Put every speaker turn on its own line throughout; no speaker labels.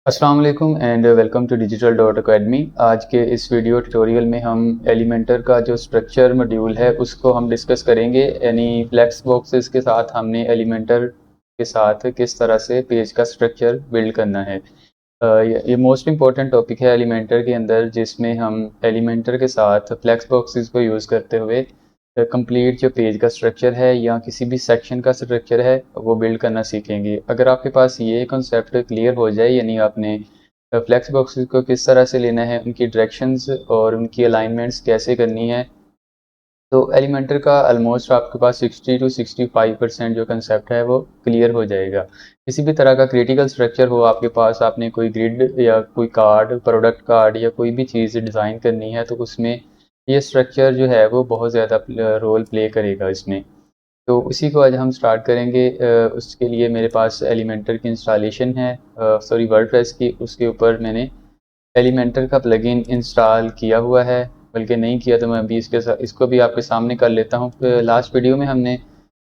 अस्सलाम वालेकुम and welcome to digital dot academy. आज के इस वीडियो ट्यूटोरियल में हम एलिमेंटर का जो स्ट्रक्चर मॉड्यूल है उसको हम डिस्कस करेंगे। यानी फ्लेक्स बॉक्सेस के साथ हमने एलिमेंटर के साथ किस तरह से पेज का स्ट्रक्चर बिल्ड करना है। ये मोस्ट इम्पॉर्टेंट टॉपिक है एलिमेंटर के अंदर, जिसमें हम एलिमेंटर के साथ फ्लेक्स बॉक्सेस को यूज़ करते हुए कंप्लीट जो पेज का स्ट्रक्चर है या किसी भी सेक्शन का स्ट्रक्चर है वो बिल्ड करना सीखेंगे। अगर आपके पास ये कॉन्सेप्ट क्लियर हो जाए, यानी आपने फ्लेक्स बॉक्सेस को किस तरह से लेना है, उनकी डायरेक्शंस और उनकी अलाइनमेंट्स कैसे करनी है, तो एलिमेंटर का ऑलमोस्ट आपके पास 60 to 65% जो कंसेप्ट है वो क्लियर हो जाएगा। किसी भी तरह का क्रिटिकल स्ट्रक्चर हो आपके पास, आपने कोई ग्रिड या कोई कार्ड, प्रोडक्ट कार्ड या कोई भी चीज़ डिज़ाइन करनी है, तो उसमें ये स्ट्रक्चर जो है वो बहुत ज़्यादा रोल प्ले करेगा इसमें। तो उसी को आज हम स्टार्ट करेंगे। उसके लिए मेरे पास एलिमेंटर की इंस्टॉलेशन है, सॉरी वर्डप्रेस की। उसके ऊपर मैंने एलिमेंटर का प्लगइन इंस्टॉल किया हुआ है, बल्कि नहीं किया तो मैं अभी इसको भी आपके सामने कर लेता हूँ। लास्ट वीडियो में हमने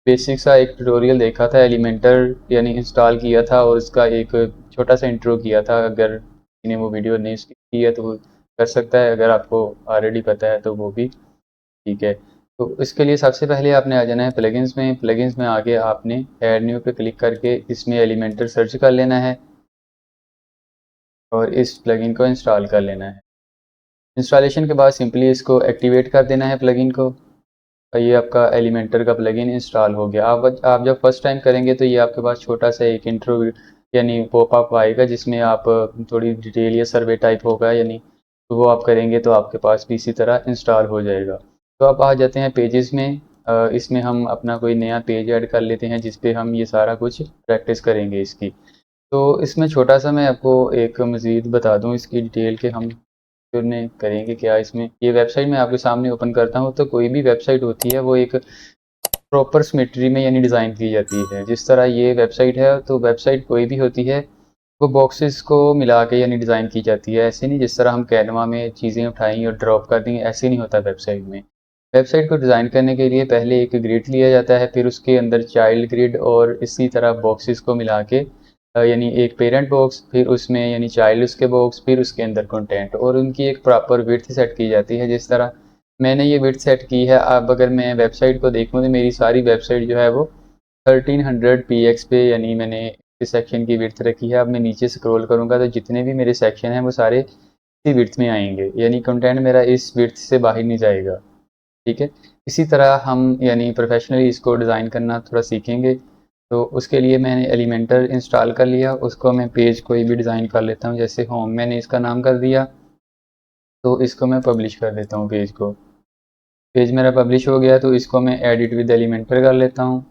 बेसिक सा एक ट्यूटोरियल देखा था, एलिमेंटर यानी इंस्टॉल किया था, और उसका एक छोटा सा इंट्रो किया था। अगर किसी ने वो वीडियो नहीं की है तो वो कर सकता है, अगर आपको ऑलरेडी पता है तो वो भी ठीक है। तो इसके लिए सबसे पहले आपने आ जाना है प्लगइन्स में आके आपने ऐड न्यू पे क्लिक करके इसमें एलिमेंटर सर्च कर लेना है और इस प्लगइन को इंस्टॉल कर लेना है। इंस्टॉलेशन के बाद सिंपली इसको एक्टिवेट कर देना है प्लगइन को, और ये आपका एलिमेंटर का प्लगइन इंस्टॉल हो गया। आप जब फर्स्ट टाइम करेंगे तो ये आपके पास छोटा सा एक इंट्रो यानी पॉपअप आएगा, जिसमें आप थोड़ी डिटेल या सर्वे टाइप होगा, यानी तो वो आप करेंगे तो आपके पास भी इसी तरह इंस्टॉल हो जाएगा। तो आप आ जाते हैं पेजेस में। इसमें हम अपना कोई नया पेज ऐड कर लेते हैं जिस पे हम ये सारा कुछ प्रैक्टिस करेंगे इसकी। तो इसमें छोटा सा मैं आपको एक मज़ीद बता दूं इसकी डिटेल के हम ने करेंगे क्या इसमें। ये वेबसाइट मैं आपके सामने ओपन करता हूँ। तो कोई भी वेबसाइट होती है वो एक प्रॉपर सिमेट्री में यानी डिज़ाइन की जाती है। जिस तरह ये वेबसाइट है, तो वेबसाइट कोई भी होती है वो बॉक्सेस को मिला के यानी डिज़ाइन की जाती है। ऐसे नहीं जिस तरह हम कैनवा में चीज़ें उठाएं और ड्रॉप कर देंगे, ऐसे नहीं होता वेबसाइट में। वेबसाइट को डिज़ाइन करने के लिए पहले एक ग्रिड लिया जाता है, फिर उसके अंदर चाइल्ड ग्रिड और इसी तरह बॉक्सेस को मिला के यानी एक पेरेंट बॉक्स, फिर उसमें यानी चाइल्ड उसके बॉक्स, फिर उसके अंदर कंटेंट, और उनकी एक प्रॉपर विड्थ सेट की जाती है। जिस तरह मैंने ये विड्थ सेट की है, अब अगर मैं वेबसाइट को देखूँ तो मेरी सारी वेबसाइट जो है वो 1300 px पे यानी मैंने इस सेक्शन की विड्थ रखी है। अब मैं नीचे स्क्रॉल करूँगा तो जितने भी मेरे सेक्शन हैं वो सारे इसी विड्थ में आएंगे, यानी कंटेंट मेरा इस विड्थ से बाहर नहीं जाएगा। ठीक है। इसी तरह हम यानी प्रोफेशनली इसको डिज़ाइन करना थोड़ा सीखेंगे। तो उसके लिए मैंने एलिमेंटर इंस्टॉल कर लिया, उसको मैं पेज कोई भी डिज़ाइन कर लेता हूँ। जैसे होम मैंने इसका नाम कर दिया, तो इसको मैं पब्लिश कर देता हूँ पेज को। पेज मेरा पब्लिश हो गया, तो इसको मैं एडिट विद एलिमेंटर कर लेता हूँ।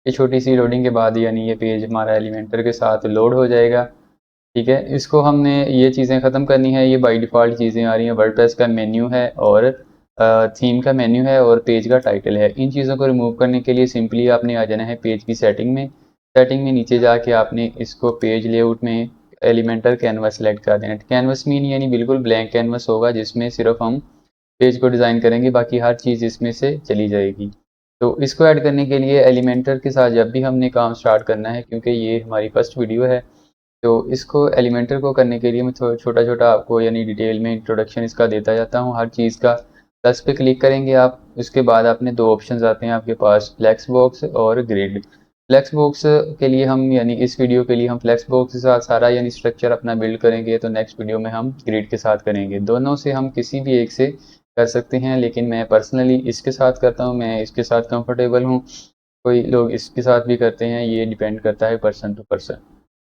ये छोटी सी लोडिंग के बाद यानी ये पेज हमारा एलिमेंटर के साथ लोड हो जाएगा। ठीक है। इसको हमने ये चीज़ें ख़त्म करनी है। ये बाय डिफ़ॉल्ट चीज़ें आ रही हैं, वर्डप्रेस का मेन्यू है और थीम का मेन्यू है और पेज का टाइटल है। इन चीज़ों को रिमूव करने के लिए सिंपली आपने आ जाना है पेज की सेटिंग में नीचे जाके आपने इसको पेज लेआउट में एलिमेंटर कैनवस सेलेक्ट कर देना। कैनवस मीन यानी बिल्कुल ब्लैंक कैनवस होगा, जिसमें सिर्फ हम पेज को डिज़ाइन करेंगे, बाकी हर चीज़ इसमें से चली जाएगी। तो इसको ऐड करने के लिए एलिमेंटर के साथ जब भी हमने काम स्टार्ट करना है, क्योंकि ये हमारी फर्स्ट वीडियो है, तो इसको एलिमेंटर को करने के लिए मैं छोटा छोटा आपको यानी डिटेल में इंट्रोडक्शन इसका देता जाता हूँ हर चीज़ का। प्लस पे क्लिक करेंगे आप, उसके बाद आपने दो ऑप्शंस आते हैं आपके पास, फ्लेक्स बॉक्स और ग्रिड। फ्लेक्स बॉक्स के लिए हम यानी इस वीडियो के लिए हम फ्लेक्स बॉक्स के साथ सारा यानी स्ट्रक्चर अपना बिल्ड करेंगे, तो नेक्स्ट वीडियो में हम ग्रिड के साथ करेंगे। दोनों से हम किसी भी एक से कर सकते हैं, लेकिन मैं पर्सनली इसके साथ करता हूँ, मैं इसके साथ कंफर्टेबल हूँ। कोई लोग इसके साथ भी करते हैं, ये डिपेंड करता है पर्सन टू पर्सन।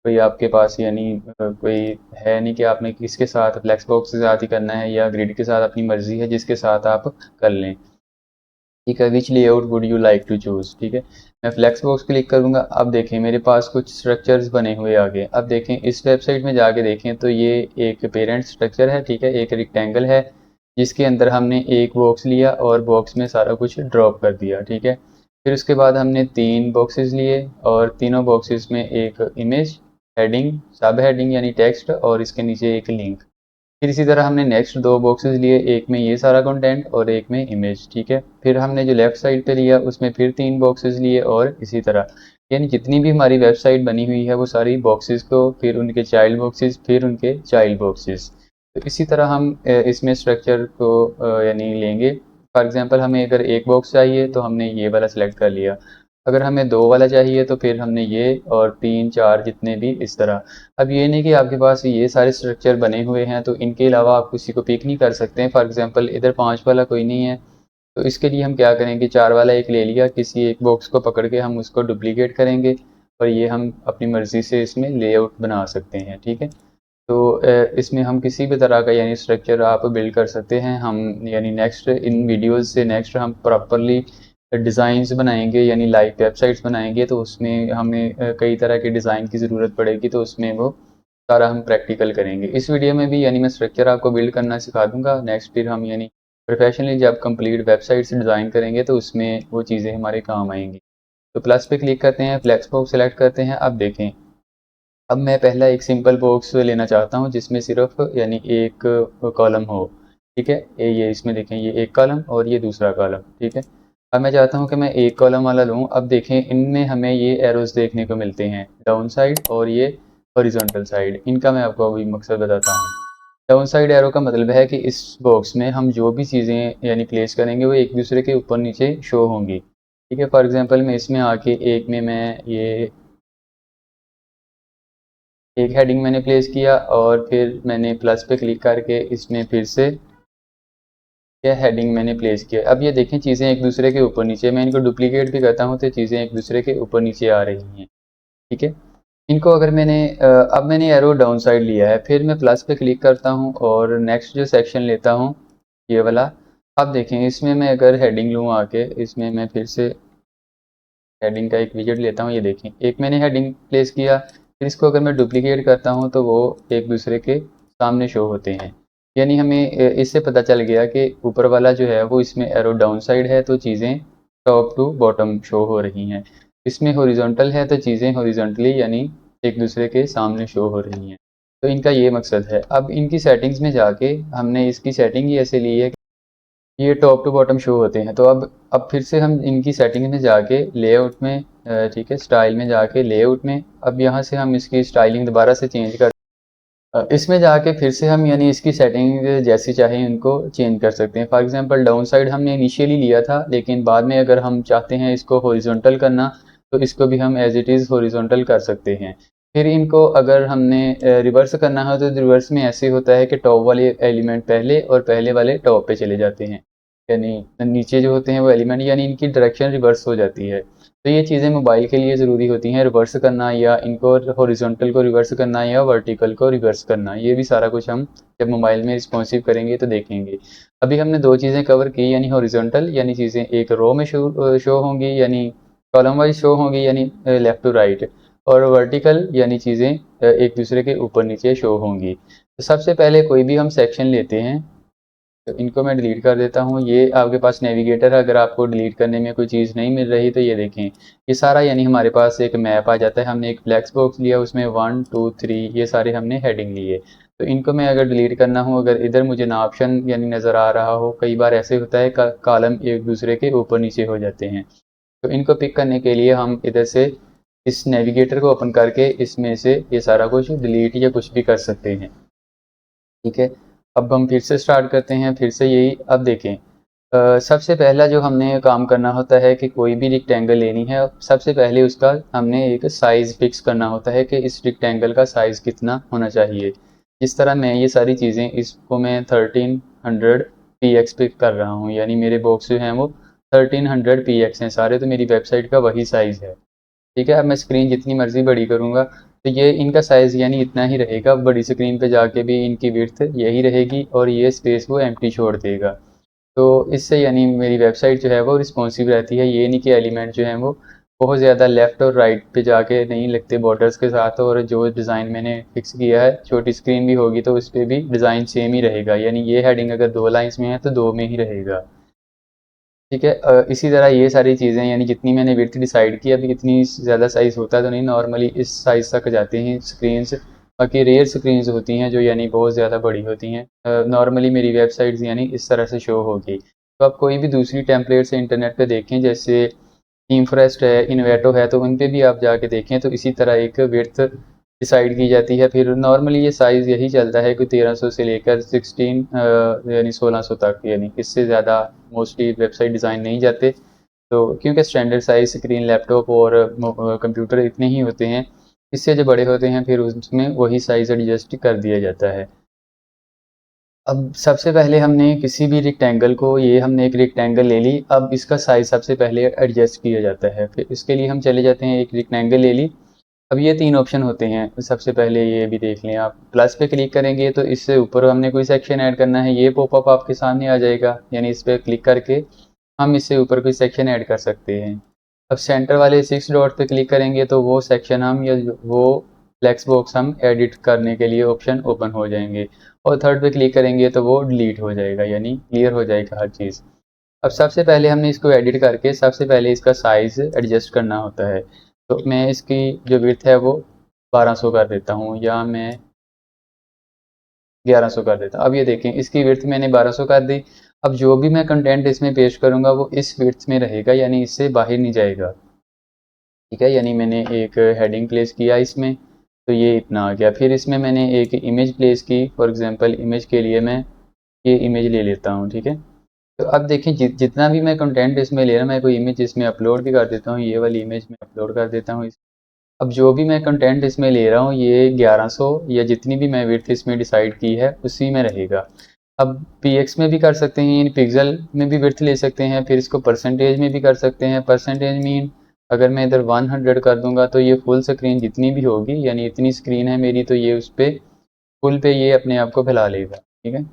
कोई आपके पास यानी कोई है नहीं कि आपने किसके साथ फ्लेक्स बॉक्स के साथ ही करना है या ग्रिड के साथ, अपनी मर्जी है जिसके साथ आप कर लें। ठीक है। Which layout would you like to choose. ठीक है। मैं फ्लेक्स बॉक्स क्लिक करूँगा। अब देखें मेरे पास कुछ स्ट्रक्चर्स बने हुए आगे। अब देखें इस वेबसाइट में जाके देखें तो ये एक पेरेंट स्ट्रक्चर है। ठीक है। एक रेक्टेंगल है जिसके अंदर हमने एक बॉक्स लिया और बॉक्स में सारा कुछ ड्रॉप कर दिया। ठीक है। फिर उसके बाद हमने तीन बॉक्सेस लिए और तीनों बॉक्सेस में एक इमेज, हेडिंग, सब हेडिंग यानी टेक्स्ट, और इसके नीचे एक लिंक। फिर इसी तरह हमने नेक्स्ट दो बॉक्सेस लिए, एक में ये सारा कंटेंट और एक में इमेज। ठीक है। फिर हमने जो लेफ्ट साइड पे लिया उसमें फिर तीन बॉक्सेस लिए और इसी तरह। यानी जितनी भी हमारी वेबसाइट बनी हुई है वो सारी बॉक्सेस को, फिर उनके चाइल्ड बॉक्सेस, फिर उनके चाइल्ड बॉक्सेस। तो इसी तरह हम इसमें स्ट्रक्चर को यानी लेंगे। फॉर एग्जांपल हमें अगर एक बॉक्स चाहिए तो हमने ये वाला सेलेक्ट कर लिया, अगर हमें दो वाला चाहिए तो फिर हमने ये, और तीन चार जितने भी इस तरह। अब ये नहीं कि आपके पास ये सारे स्ट्रक्चर बने हुए हैं तो इनके अलावा आप किसी को पिक नहीं कर सकते हैं। फॉर एग्जांपल इधर 5 वाला कोई नहीं है, तो इसके लिए हम क्या करेंगे, 4 वाला एक ले लिया, किसी एक बॉक्स को पकड़ के हम उसको डुप्लीकेट करेंगे और ये हम अपनी मर्ज़ी से इसमें लेआउट बना सकते हैं। ठीक है, तो इसमें हम किसी भी तरह का यानी स्ट्रक्चर आप बिल्ड कर सकते हैं। हम यानी नेक्स्ट इन वीडियोस से नेक्स्ट हम प्रॉपरली डिज़ाइंस बनाएंगे, यानी लाइव वेबसाइट्स बनाएंगे, तो उसमें हमें कई तरह के डिज़ाइन की ज़रूरत पड़ेगी, तो उसमें वो सारा हम प्रैक्टिकल करेंगे। इस वीडियो में भी यानी मैं स्ट्रक्चर आपको बिल्ड करना सिखा दूंगा। नेक्स्ट फिर हम यानी प्रोफेशनली जब कंप्लीट वेबसाइट्स डिज़ाइन करेंगे तो उसमें वो चीज़ें हमारे काम आएंगी। तो प्लस पे क्लिक करते हैं, फ्लेक्स बॉक्स सेलेक्ट करते हैं। अब देखें, अब मैं पहला एक सिंपल बॉक्स लेना चाहता हूँ जिसमें सिर्फ यानी एक कॉलम हो। ठीक है, ये इसमें देखें, ये एक कॉलम और ये दूसरा कॉलम। ठीक है, अब मैं चाहता हूँ कि मैं एक कॉलम वाला लूँ। अब देखें, इनमें हमें ये एरोज देखने को मिलते हैं, डाउन साइड और ये हॉरिजॉन्टल साइड। इनका मैं आपको अभी मकसद बताता हूँ। डाउन साइड एरो का मतलब है कि इस बॉक्स में हम जो भी चीज़ें यानी प्लेस करेंगे वो एक दूसरे के ऊपर नीचे शो होंगी। ठीक है, फॉर एग्जांपल मैं इसमें आके एक में मैं ये एक हेडिंग मैंने प्लेस किया और फिर मैंने प्लस पे क्लिक करके इसमें फिर से यह हेडिंग मैंने प्लेस किया। अब ये देखें, चीज़ें एक दूसरे के ऊपर नीचे, मैं इनको डुप्लीकेट भी करता हूँ तो चीज़ें एक दूसरे के ऊपर नीचे आ रही हैं। ठीक है, इनको अगर मैंने अब मैंने एरो डाउन साइड लिया है, फिर मैं प्लस पे क्लिक करता हूँ और नेक्स्ट जो सेक्शन लेता हूँ ये वाला। अब देखें, इसमें मैं अगर हेडिंग लूँ आके, इसमें मैं फिर से हेडिंग का एक विजेट लेता हूँ। ये देखें, एक मैंने हेडिंग प्लेस किया, फिर इसको अगर मैं डुप्लीकेट करता हूँ तो वो एक दूसरे के सामने शो होते हैं। यानी हमें इससे पता चल गया कि ऊपर वाला जो है वो इसमें एरो डाउन साइड है तो चीज़ें टॉप टू बॉटम शो हो रही हैं, इसमें हॉरिजॉन्टल है तो चीज़ें हॉरिजॉन्टली यानी एक दूसरे के सामने शो हो रही हैं। तो इनका ये मकसद है। अब इनकी सेटिंग्स में जाके हमने इसकी सेटिंग ही ऐसे ली है कि ये टॉप टू बॉटम शो होते हैं। तो अब फिर से हम इनकी सेटिंग में जाके लेआउट में ठीक है, स्टाइल में जाके लेआउट में, अब यहाँ से हम इसकी स्टाइलिंग दोबारा से चेंज कर इसमें जाके फिर से हम यानी इसकी सेटिंग जैसी चाहे उनको चेंज कर सकते हैं। फॉर एग्जांपल डाउन साइड हमने इनिशियली लिया था, लेकिन बाद में अगर हम चाहते हैं इसको हॉरिजॉन्टल करना तो इसको भी हम एज इट इज़ हॉरिजॉन्टल कर सकते हैं। फिर इनको अगर हमने रिवर्स करना है तो रिवर्स में ऐसे होता है कि टॉप वाले एलिमेंट पहले और पहले वाले टॉप पे चले जाते हैं, यानी नीचे जो होते हैं वो एलिमेंट, यानी इनकी डायरेक्शन रिवर्स हो जाती है। तो ये चीज़ें मोबाइल के लिए ज़रूरी होती हैं, रिवर्स करना या इनको हॉरिजॉन्टल को रिवर्स करना या वर्टिकल को रिवर्स करना। ये भी सारा कुछ हम जब मोबाइल में रिस्पॉन्सिव करेंगे तो देखेंगे। अभी हमने दो चीज़ें कवर की, यानी हॉरिजॉन्टल यानी चीज़ें एक रो में शो होंगी, यानी कॉलम वाइज शो होंगी, यानी लेफ़्ट टू राइट, और वर्टिकल यानी चीज़ें एक दूसरे के ऊपर नीचे शो होंगी। तो सबसे पहले कोई भी हम सेक्शन लेते हैं, तो इनको मैं डिलीट कर देता हूँ। ये आपके पास नेविगेटर, अगर आपको डिलीट करने में कोई चीज़ नहीं मिल रही तो ये देखें, ये सारा यानी हमारे पास एक मैप आ जाता है। हमने एक फ्लेक्स बॉक्स लिया, उसमें 1 2 3 ये सारे हमने हेडिंग लिए। तो इनको मैं अगर डिलीट करना हो, अगर इधर मुझे ना ऑप्शन यानी नज़र आ रहा हो, कई बार ऐसे होता है कॉलम एक दूसरे के ऊपर नीचे हो जाते हैं, तो इनको पिक करने के लिए हम इधर से इस नेविगेटर को ओपन करके इसमें से ये सारा कुछ डिलीट या कुछ भी कर सकते हैं। ठीक है, अब हम फिर से स्टार्ट करते हैं, फिर से यही। अब देखें, सबसे पहला जो हमने काम करना होता है कि कोई भी रेक्टेंगल लेनी है, सबसे पहले उसका हमने एक साइज़ फिक्स करना होता है कि इस रेक्टेंगल का साइज़ कितना होना चाहिए। इस तरह मैं ये सारी चीज़ें, इसको मैं 1300 px पे कर रहा हूँ, यानी मेरे बॉक्स जो हैं वो 1300 px हैं सारे, तो मेरी वेबसाइट का वही साइज़ है। ठीक है, अब मैं स्क्रीन जितनी मर्ज़ी बड़ी करूँगा तो ये इनका साइज़ यानी इतना ही रहेगा। बड़ी स्क्रीन पे जाके भी इनकी विड्थ यही रहेगी और ये स्पेस वो एम्प्टी छोड़ देगा। तो इससे यानी मेरी वेबसाइट जो है वो रिस्पॉन्सिव रहती है। ये नहीं कि एलिमेंट जो हैं वो बहुत ज़्यादा लेफ़्ट और राइट पे जाके नहीं लगते बॉर्डर्स के साथ, और जो डिज़ाइन मैंने फिक्स किया है, छोटी स्क्रीन भी होगी तो उस पर भी डिज़ाइन सेम ही रहेगा, यानी ये हेडिंग अगर 2 लाइन्स में है तो 2 में ही रहेगा। ठीक है, इसी तरह ये सारी चीज़ें यानी जितनी मैंने विड्थ डिसाइड की, अभी इतनी ज़्यादा साइज़ होता तो नहीं, नॉर्मली इस साइज़ तक जाती हैं स्क्रीन्स। बाकी रेयर स्क्रीन्स होती हैं जो यानी बहुत ज़्यादा बड़ी होती हैं। नॉर्मली मेरी वेबसाइट्स यानी इस तरह से शो होगी। तो आप कोई भी दूसरी टेम्पलेट से इंटरनेट पे देखें, जैसे थीम फॉरेस्ट है, इन्वेटो है, तो उन पे भी आप जाके देखें तो इसी तरह एक विड्थ डिसाइड की जाती है। फिर नॉर्मली ये साइज़ यही चलता है कि 1300 से लेकर 16 यानी 1600 तक, यानी इससे ज़्यादा मोस्टली वेबसाइट डिज़ाइन नहीं जाते। तो क्योंकि स्टैंडर्ड साइज स्क्रीन लैपटॉप और कंप्यूटर इतने ही होते हैं, इससे जो बड़े होते हैं फिर उसमें वही साइज़ एडजस्ट कर दिया जाता है। अब सबसे पहले हमने किसी भी रेक्टेंगल को, ये हमने एक रेक्टेंगल ले ली, अब इसका साइज सबसे पहले एडजस्ट किया जाता है। फिर इसके लिए हम चले जाते हैं, एक रेक्टेंगल ले ली। अब ये 3 ऑप्शन होते हैं, सबसे पहले ये भी देख लें आप। प्लस पे क्लिक करेंगे तो इससे ऊपर हमने कोई सेक्शन ऐड करना है, ये पॉपअप आपके सामने आ जाएगा, यानी इस पर क्लिक करके हम इससे ऊपर कोई सेक्शन ऐड कर सकते हैं। अब सेंटर वाले 6 डॉट पे क्लिक करेंगे तो वो सेक्शन हम या वो फ्लेक्स बॉक्स हम एडिट करने के लिए ऑप्शन ओपन हो जाएंगे। और थर्ड पे क्लिक करेंगे तो वो डिलीट हो जाएगा, यानी क्लियर हो जाएगा हर चीज़। अब सबसे पहले हमने इसको एडिट करके सबसे पहले इसका साइज़ एडजस्ट करना होता है। तो मैं इसकी जो विड्थ है वो 1200 कर देता हूँ, या मैं 1100 कर देता हूँ। अब ये देखें, इसकी विड्थ मैंने 1200 कर दी। अब जो भी मैं कंटेंट इसमें पेश करूँगा वो इस विड्थ में रहेगा, यानी इससे बाहर नहीं जाएगा। ठीक है, यानी मैंने एक हेडिंग प्लेस किया इसमें, तो ये इतना आ गया। फिर इसमें मैंने एक इमेज प्लेस की, फॉर एग्जांपल इमेज के लिए मैं ये इमेज ले लेता हूँ। ठीक है, तो अब देखें जितना भी मैं कंटेंट इसमें ले रहा हूँ, मैं कोई इमेज इसमें अपलोड भी कर देता हूँ, ये वाली इमेज में अपलोड कर देता हूँ। अब जो भी मैं कंटेंट इसमें ले रहा हूँ ये 1100 या जितनी भी मैं विड्थ इसमें डिसाइड की है उसी में रहेगा। अब px में भी कर सकते हैं, यानी पिक्सल में भी विड्थ ले सकते हैं, फिर इसको परसेंटेज में भी कर सकते हैं। परसेंटेज मीन अगर मैं इधर 100 कर दूंगा तो ये फुल स्क्रीन जितनी भी होगी, यानी इतनी स्क्रीन है मेरी, तो ये उस पर फुल पे ये अपने आप को फैला लेगा। ठीक है,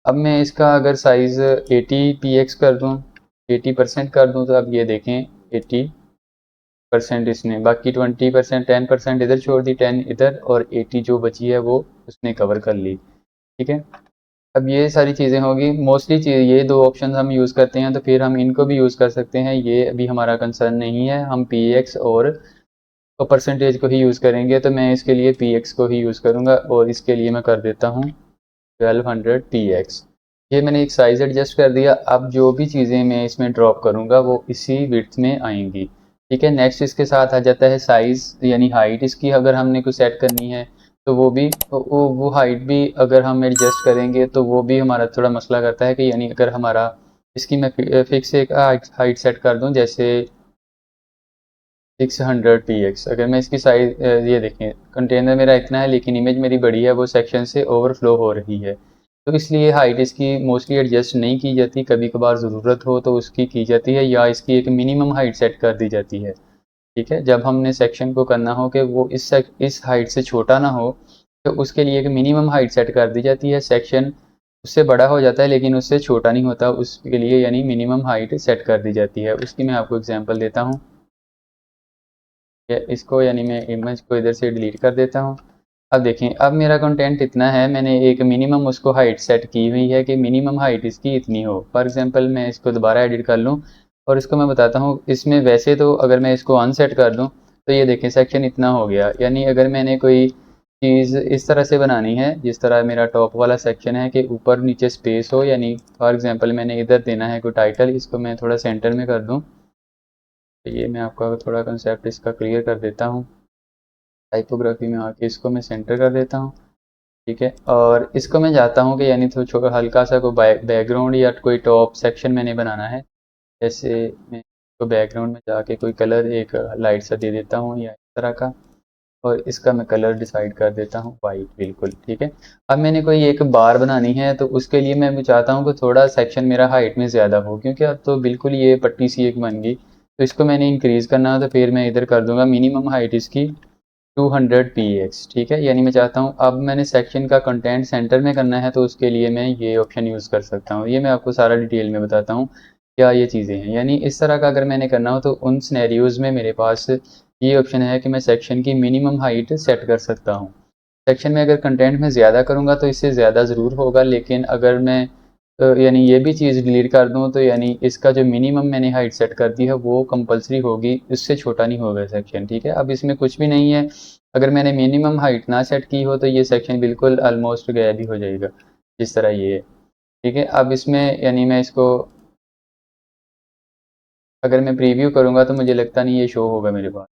अब मैं इसका अगर साइज़ 80 px कर दूँ, 80% कर दूँ, तो अब ये देखें 80% इसने, बाकी 20% 10% इधर छोड़ दी, 10 इधर, और 80 जो बची है वो उसने कवर कर ली। ठीक है, अब ये सारी चीज़ें होगी। मोस्टली चीज़ ये दो ऑप्शन हम यूज़ करते हैं, तो फिर हम इनको भी यूज़ कर सकते हैं, ये अभी हमारा कंसर्न नहीं है। हम px और परसेंटेज को ही यूज़ करेंगे, तो मैं इसके लिए px को ही यूज़ करूँगा, और इसके लिए मैं कर देता हूँ 1200 px। ये मैंने एक साइज़ एडजस्ट कर दिया। अब जो भी चीज़ें मैं इसमें ड्रॉप करूँगा वो इसी विड्थ में आएंगी। ठीक है, नेक्स्ट इसके साथ आ जाता है साइज़, यानी हाइट इसकी अगर हमने कुछ सेट करनी है तो वो भी वो हाइट भी अगर हम एडजस्ट करेंगे तो वो भी हमारा थोड़ा मसला करता है कि, यानी अगर हमारा इसकी मैं फिक्स एक हाइट सेट कर दूं, जैसे 600 px। अगर मैं इसकी साइज, ये देखें कंटेनर मेरा इतना है लेकिन इमेज मेरी बड़ी है, वो सेक्शन से ओवरफ्लो हो रही है, तो इसलिए हाइट इसकी मोस्टली एडजस्ट नहीं की जाती। कभी कभार ज़रूरत हो तो उसकी की जाती है, या इसकी एक मिनिमम हाइट सेट कर दी जाती है। ठीक है, जब हमने सेक्शन को करना हो कि वो इस हाइट से छोटा ना हो, तो उसके लिए एक मिनिमम हाइट सेट कर दी जाती है। सेक्शन उससे बड़ा हो जाता है लेकिन उससे छोटा नहीं होता, उसके लिए यानी मिनिमम हाइट सेट कर दी जाती है। उसकी मैं आपको एग्जांपल देता हूँ। इसको, यानी मैं इमेज को इधर से डिलीट कर देता हूँ। अब देखें, अब मेरा कंटेंट इतना है, मैंने एक मिनिमम उसको हाइट सेट की हुई है कि मिनिमम हाइट इसकी इतनी हो। फॉर एग्जांपल मैं इसको दोबारा एडिट कर लूँ और इसको मैं बताता हूँ। इसमें वैसे तो अगर मैं इसको अनसेट कर दूँ तो ये देखें सेक्शन इतना हो गया, यानी अगर मैंने कोई चीज़ इस तरह से बनानी है, जिस तरह मेरा टॉप वाला सेक्शन है कि ऊपर नीचे स्पेस हो, यानी फॉर एग्जांपल मैंने इधर देना है कोई टाइटल, इसको मैं थोड़ा सेंटर में कर दूँ, तो ये मैं आपका थोड़ा कंसेप्ट इसका क्लियर कर देता हूँ। टाइपोग्राफी में आके इसको मैं सेंटर कर देता हूँ। ठीक है, और इसको मैं चाहता हूँ कि यानी तो छोटा हल्का सा कोई बैकग्राउंड या कोई टॉप सेक्शन मैंने बनाना है, जैसे मैं इसको बैकग्राउंड में जाके कोई कलर एक लाइट सा दे देता हूँ या इस तरह का, और इसका मैं कलर डिसाइड कर देता हूँ वाइट, बिल्कुल। ठीक है, अब मैंने कोई एक बार बनानी है तो उसके लिए मैं चाहता हूँ कि थोड़ा सेक्शन मेरा हाइट में ज़्यादा हो, क्योंकि अब तो बिल्कुल ये पट्टी सी एक बन गई। तो इसको मैंने इंक्रीज़ करना हो तो फिर मैं इधर कर दूंगा मिनिमम हाइट इसकी 200 px। ठीक है, यानी मैं चाहता हूँ अब मैंने सेक्शन का कंटेंट सेंटर में करना है, तो उसके लिए मैं ये ऑप्शन यूज़ कर सकता हूँ। ये मैं आपको सारा डिटेल में बताता हूँ क्या ये चीज़ें हैं। यानी इस तरह का अगर मैंने करना हो तो उन सिनेरियोज़ में मेरे पास ये ऑप्शन है कि मैं सेक्शन की मिनिमम हाइट सेट कर सकता हूँ। सेक्शन में अगर कंटेंट में ज़्यादा करूँगा तो इससे ज़्यादा ज़रूर होगा, लेकिन अगर मैं यानी ये भी चीज़ डिलीट कर दूँ तो यानी इसका जो मिनिमम मैंने हाइट सेट कर दी है वो कंपलसरी होगी, इससे छोटा नहीं होगा सेक्शन। ठीक है, अब इसमें कुछ भी नहीं है, अगर मैंने मिनिमम हाइट ना सेट की हो तो ये सेक्शन बिल्कुल ऑलमोस्ट गायब ही हो जाएगा, जिस तरह ये है। ठीक है, अब इसमें यानी मैं इसको अगर मैं प्रीव्यू करूँगा तो मुझे लगता नहीं ये शो होगा मेरे पास।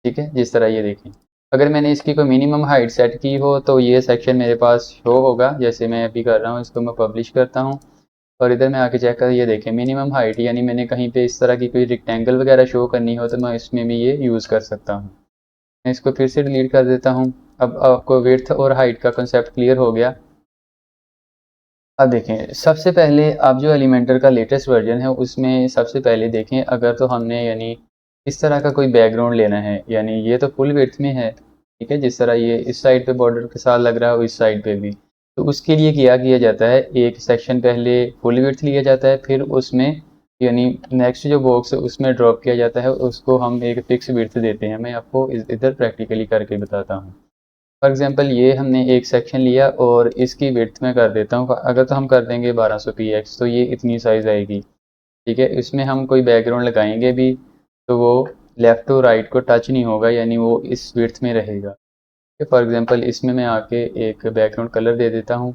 ठीक है, जिस तरह ये देखें, अगर मैंने इसकी कोई मिनिमम हाइट सेट की हो तो ये सेक्शन मेरे पास शो होगा, जैसे मैं अभी कर रहा हूँ। इसको मैं पब्लिश करता हूँ और इधर मैं आके चेक कर, ये देखें मिनिमम हाइट, यानी मैंने कहीं पे इस तरह की कोई रेक्टेंगल वगैरह शो करनी हो तो मैं इसमें भी ये यूज़ कर सकता हूँ। मैं इसको फिर से डिलीट कर देता हूँ। अब आपको विड्थ और हाइट का कंसेप्ट क्लियर हो गया। अब देखें, सबसे पहले आप जो एलिमेंटर का लेटेस्ट वर्जन है उसमें सबसे पहले देखें, अगर तो हमने यानी इस तरह का कोई बैकग्राउंड लेना है, यानी ये तो फुल विड्थ में है, ठीक है, जिस तरह ये इस साइड पे बॉर्डर के साथ लग रहा है और इस साइड पे भी, तो उसके लिए क्या किया जाता है, एक सेक्शन पहले फुल विड्थ लिया जाता है, फिर उसमें यानी नेक्स्ट जो बॉक्स है उसमें ड्रॉप किया जाता है, उसको हम एक फिक्स विड्थ देते हैं। मैं आपको इधर प्रैक्टिकली करके बताता हूँ। फॉर एग्जांपल ये हमने एक सेक्शन लिया और इसकी विड्थ में कर देता हूँ, अगर तो हम कर देंगे 1200 px तो ये इतनी साइज़ आएगी। ठीक है, इसमें हम कोई बैकग्राउंड लगाएंगे भी तो वो लेफ़्ट टू राइट को टच नहीं होगा, यानी वो इस विड्थ में रहेगा। फॉर एग्जांपल इसमें मैं आके एक बैकग्राउंड कलर दे देता हूँ,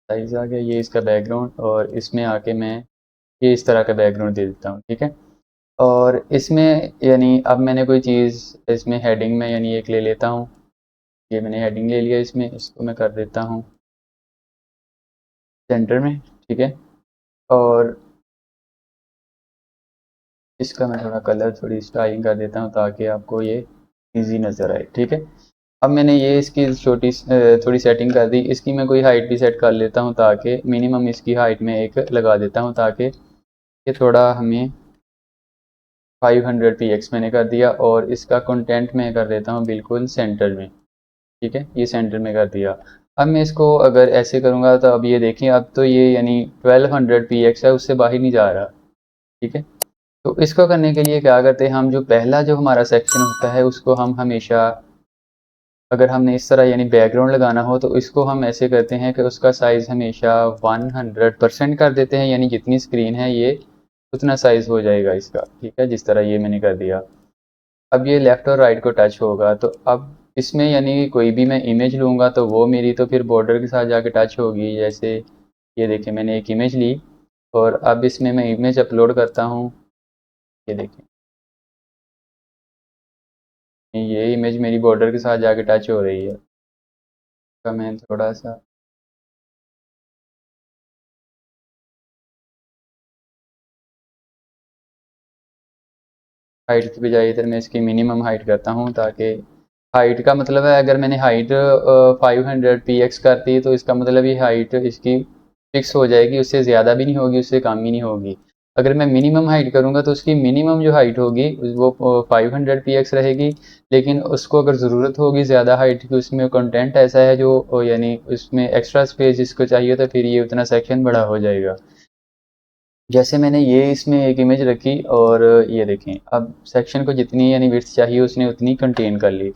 साइज़ आ गया ये इसका बैकग्राउंड, और इसमें आके मैं ये इस तरह का बैकग्राउंड दे देता हूँ। ठीक है, और इसमें यानी अब मैंने कोई चीज़ इसमें हेडिंग में यानी एक ले लेता हूँ, ये मैंने हेडिंग ले लिया, इसमें इसको मैं कर देता हूँ सेंटर में। ठीक है, और इसका मैं थोड़ा कलर थोड़ी स्टाइलिंग कर देता हूँ ताकि आपको ये इजी नज़र आए। ठीक है, अब मैंने ये इसकी छोटी थोड़ी सेटिंग कर दी, इसकी मैं कोई हाइट भी सेट कर लेता हूँ ताकि मिनिमम इसकी हाइट में एक लगा देता हूँ ताकि ये थोड़ा हमें 500 px मैंने कर दिया, और इसका कंटेंट मैं कर देता हूँ बिल्कुल सेंटर में। ठीक है, ये सेंटर में कर दिया। अब मैं इसको अगर ऐसे करूँगा तो अब ये देखें, अब तो ये यानी 1200 px है, उससे बाहर नहीं जा रहा। ठीक है, तो इसको करने के लिए क्या करते हैं, हम जो पहला जो हमारा सेक्शन होता है उसको हम हमेशा, अगर हमने इस तरह यानी बैकग्राउंड लगाना हो तो इसको हम ऐसे करते हैं कि उसका साइज़ हमेशा 100% कर देते हैं, यानी जितनी स्क्रीन है ये उतना साइज़ हो जाएगा इसका। ठीक है, जिस तरह ये मैंने कर दिया। अब ये लेफ़्ट और राइट को टच होगा, तो अब इसमें यानी कोई भी मैं इमेज लूँगा तो वो मेरी तो फिर बॉर्डर के साथ जाके टच होगी। जैसे ये देखिए मैंने एक इमेज ली और अब इसमें मैं इमेज अपलोड करता हूँ, ये देखें ये इमेज मेरी बॉर्डर के साथ जाके टच हो रही है। तो मैं थोड़ा सा हाइट की बजाय इधर मैं इसकी मिनिमम हाइट करता हूँ, ताकि हाइट का मतलब है अगर मैंने हाइट 500 px कर दी तो इसका मतलब ये हाइट इसकी फिक्स हो जाएगी, उससे ज़्यादा भी नहीं होगी उससे कम भी नहीं होगी। अगर मैं मिनिमम हाइट करूँगा तो उसकी मिनिमम जो हाइट होगी वो 500 px रहेगी, लेकिन उसको अगर ज़रूरत होगी ज़्यादा हाइट की, उसमें कंटेंट ऐसा है जो यानी उसमें एक्स्ट्रा स्पेस जिसको चाहिए तो फिर ये उतना सेक्शन बड़ा हो जाएगा। जैसे मैंने ये इसमें एक इमेज रखी और ये देखें, अब सेक्शन को जितनी यानी विड्थ चाहिए उसने उतनी कंटेन कर ली।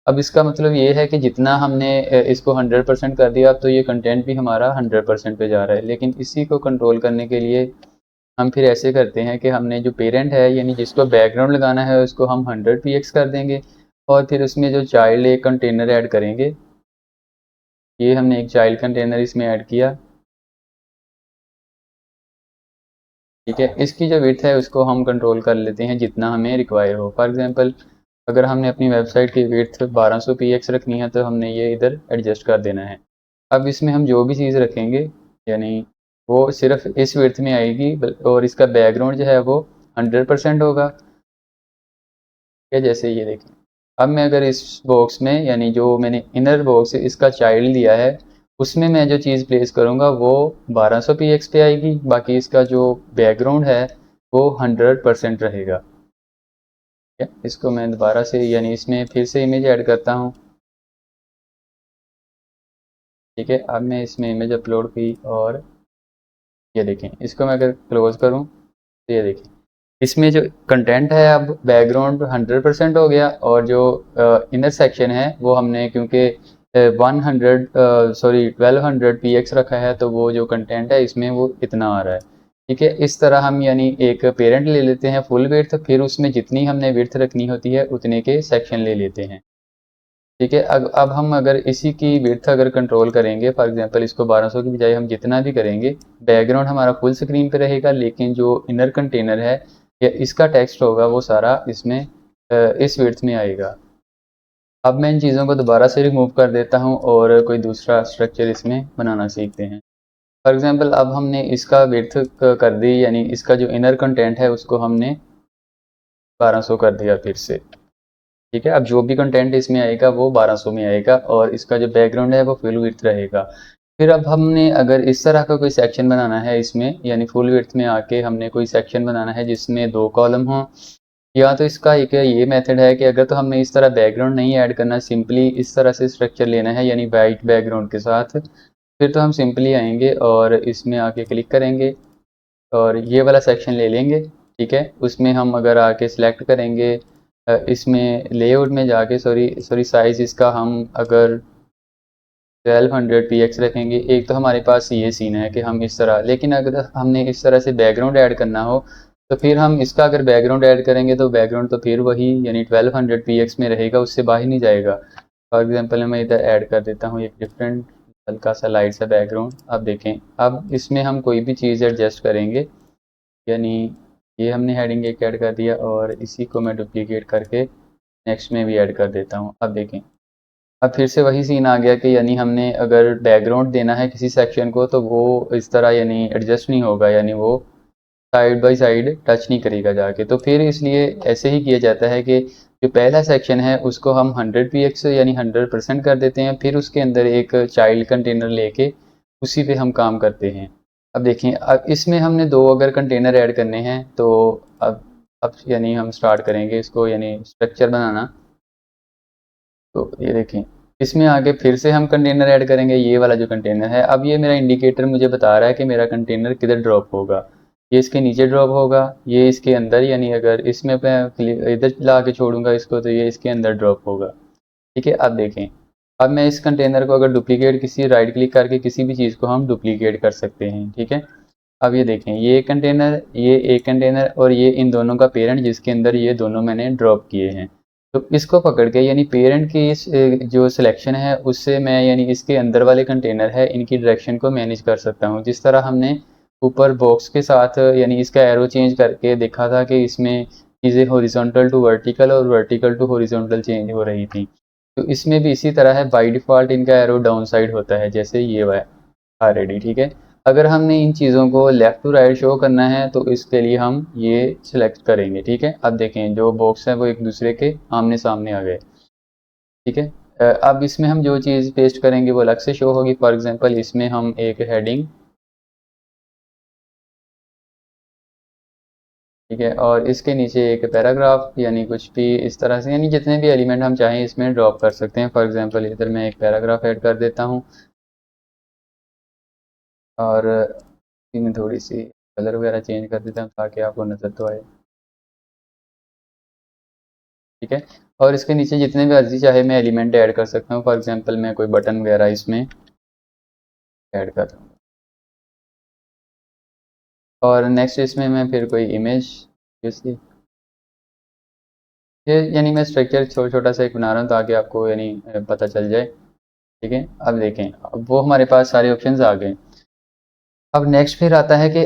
अब इसका मतलब ये है कि जितना हमने इसको 100% कर दिया, अब तो ये कंटेंट भी हमारा 100% पे जा रहा है। लेकिन इसी को कंट्रोल करने के लिए हम फिर ऐसे करते हैं कि हमने जो पेरेंट है यानी जिसको बैकग्राउंड लगाना है उसको हम 100 px कर देंगे, और फिर उसमें जो चाइल्ड एक कंटेनर ऐड करेंगे, ये हमने एक चाइल्ड कंटेनर इसमें ऐड किया। ठीक है, इसकी जो विड्थ है उसको हम कंट्रोल कर लेते हैं जितना हमें रिक्वायर हो। फॉर एग्जांपल अगर हमने अपनी वेबसाइट की विड्थ 1200 px रखनी है तो हमने ये इधर एडजस्ट कर देना है। अब इसमें हम जो भी चीज़ रखेंगे यानी वो सिर्फ इस विड्थ में आएगी, और इसका बैकग्राउंड जो है वो 100% होगा। ठीक है, जैसे ये देखें, अब मैं अगर इस बॉक्स में यानी जो मैंने इनर बॉक्स है इसका चाइल्ड दिया है उसमें मैं जो चीज़ प्लेस करूँगा वो 1200 px पे आएगी, बाकी इसका जो बैकग्राउंड है वो 100% रहेगा। ठीक है, इसको मैं दोबारा से यानी इसमें फिर से इमेज ऐड करता हूँ। ठीक है, अब मैं इसमें इमेज अपलोड की और ये देखें, इसको मैं अगर क्लोज करूँ तो ये देखें इसमें जो कंटेंट है अब बैकग्राउंड 100% हो गया, और जो इनर सेक्शन है वो हमने क्योंकि 1200 px रखा है तो वो जो कंटेंट है इसमें वो इतना आ रहा है। ठीक है, इस तरह हम यानी एक पेरेंट ले लेते हैं फुल विड्थ, फिर उसमें जितनी हमने विड्थ रखनी होती है उतने के सेक्शन ले लेते हैं। ठीक है। अब हम अगर इसी की विड्थ अगर कंट्रोल करेंगे, फॉर एग्जांपल इसको 1200 की बजाय हम जितना भी करेंगे, बैकग्राउंड हमारा फुल स्क्रीन पे रहेगा, लेकिन जो इनर कंटेनर है या इसका टेक्स्ट होगा वो सारा इसमें इस विड्थ में आएगा। अब मैं इन चीज़ों को दोबारा से रिमूव कर देता हूँ और कोई दूसरा स्ट्रक्चर इसमें बनाना सीखते हैं। फॉर एग्जांपल अब हमने इसका विड्थ कर दी, यानी इसका जो इनर कंटेंट है उसको हमने 1200 कर दिया फिर से। ठीक है, अब जो भी कंटेंट इसमें आएगा वो 1200 में आएगा और इसका जो बैकग्राउंड है वो फुल विड्थ रहेगा। फिर अब हमने अगर इस तरह का कोई सेक्शन बनाना है इसमें, यानी फुल विड्थ में आके हमने कोई सेक्शन बनाना है जिसमें 2 कॉलम हों, या तो इसका एक ये मेथड है कि अगर तो हमने इस तरह बैकग्राउंड नहीं ऐड करना, सिंपली इस तरह से स्ट्रक्चर लेना है यानी वाइट बैकग्राउंड के साथ, फिर तो हम सिंपली आएंगे और इसमें आके क्लिक करेंगे और ये वाला सेक्शन ले लेंगे। ठीक है, उसमें हम अगर आके सिलेक्ट करेंगे इसमें लेआउट में जाके सॉरी साइज़ इसका हम अगर 1200 px रखेंगे। एक तो हमारे पास ये सीन है कि हम इस तरह, लेकिन अगर हमने इस तरह से बैकग्राउंड ऐड करना हो तो फिर हम इसका अगर बैकग्राउंड ऐड करेंगे तो बैकग्राउंड तो फिर वही यानी 1200 px में रहेगा, उससे बाहर नहीं जाएगा। फॉर एग्जांपल मैं इधर ऐड कर देता हूँ एक डिफरेंट हल्का सा लाइट सा बैकग्राउंड। अब देखें, अब इसमें हम कोई भी चीज़ एडजस्ट करेंगे, यानी ये हमने हेडिंग एक ऐड कर दिया और इसी को मैं डुप्लीकेट करके नेक्स्ट में भी ऐड कर देता हूँ। अब देखें, अब फिर से वही सीन आ गया कि यानी हमने अगर बैकग्राउंड देना है किसी सेक्शन को तो वो इस तरह यानी एडजस्ट नहीं होगा, यानी वो साइड बाय साइड टच नहीं करेगा जाके। तो फिर इसलिए ऐसे ही किया जाता है कि जो पहला सेक्शन है उसको हम 100 px यानी 100% कर देते हैं, फिर उसके अंदर एक चाइल्ड कंटेनर लेके उसी पे हम काम करते हैं। अब देखें, अब इसमें हमने 2 अगर कंटेनर ऐड करने हैं तो अब यानी हम स्टार्ट करेंगे इसको यानी स्ट्रक्चर बनाना। तो ये देखें, इसमें आगे फिर से हम कंटेनर ऐड करेंगे, ये वाला जो कंटेनर है। अब ये मेरा इंडिकेटर मुझे बता रहा है कि मेरा कंटेनर किधर ड्रॉप होगा। ये इसके नीचे ड्रॉप होगा, ये इसके अंदर, यानी अगर इसमें मैं इधर ला के छोड़ूंगा इसको तो ये इसके अंदर ड्रॉप होगा। ठीक है, अब देखें, अब मैं इस कंटेनर को अगर डुप्लीकेट किसी राइट क्लिक करके किसी भी चीज़ को हम डुप्लीकेट कर सकते हैं। ठीक है, अब ये देखें, ये कंटेनर, ये एक कंटेनर और ये इन दोनों का पेरेंट जिसके अंदर ये दोनों मैंने ड्रॉप किए हैं। तो इसको पकड़ के यानी पेरेंट की इस जो सिलेक्शन है उससे मैं यानी इसके अंदर वाले कंटेनर है इनकी डायरेक्शन को मैनेज कर सकता हूँ। जिस तरह हमने ऊपर बॉक्स के साथ यानी इसका एरो चेंज करके देखा था कि इसमें चीज़ें हॉरिजॉन्टल टू वर्टिकल और वर्टिकल टू हॉरिजॉन्टल चेंज हो रही थी, तो इसमें भी इसी तरह है। बाय डिफ़ॉल्ट इनका एरो डाउन साइड होता है जैसे ये हुआ है ऑलरेडी। ठीक है, अगर हमने इन चीज़ों को लेफ़्ट टू राइट शो करना है तो इसके लिए हम ये सिलेक्ट करेंगे। ठीक है, अब देखें जो बॉक्स है वो एक दूसरे के आमने सामने आ गए। ठीक है, अब इसमें हम जो चीज़ पेस्ट करेंगे वो अलग से शो होगी। फॉर एग्जांपल इसमें हम एक हेडिंग, ठीक है, और इसके नीचे एक पैराग्राफ यानी कुछ भी इस तरह से, यानी जितने भी एलिमेंट हम चाहें इसमें ड्रॉप कर सकते हैं। फॉर एग्जांपल इधर मैं एक पैराग्राफ ऐड कर देता हूँ और इसमें थोड़ी सी कलर वगैरह चेंज कर देता हूँ ताकि आपको नज़र तो आए। ठीक है, और इसके नीचे जितने भी अर्जी चाहे मैं एलिमेंट ऐड कर सकता हूँ। फॉर एग्जांपल मैं कोई बटन वगैरह इसमें ऐड कर दूँ और नेक्स्ट इसमें मैं फिर कोई इमेज इसकी, ये यानी मैं स्ट्रक्चर छोटा छोटा सा एक बना रहा हूँ ताकि आपको यानी पता चल जाए। ठीक है, अब देखें, अब वो हमारे पास सारे ऑप्शंस आ गए। अब नेक्स्ट फिर आता है कि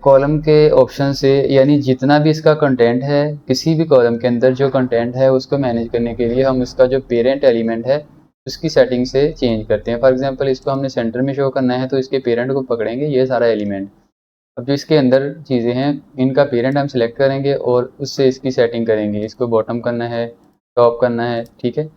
कॉलम के ऑप्शन से यानी जितना भी इसका कंटेंट है किसी भी कॉलम के अंदर जो कंटेंट है उसको मैनेज करने के लिए हम इसका जो पेरेंट एलिमेंट है उसकी सेटिंग से चेंज करते हैं। फॉर एग्जांपल इसको हमने सेंटर में शो करना है तो इसके पेरेंट को पकड़ेंगे ये सारा एलिमेंट। अब जो इसके अंदर चीज़ें हैं इनका पेरेंट हम सिलेक्ट करेंगे और उससे इसकी सेटिंग करेंगे, इसको बॉटम करना है, टॉप करना है। ठीक है,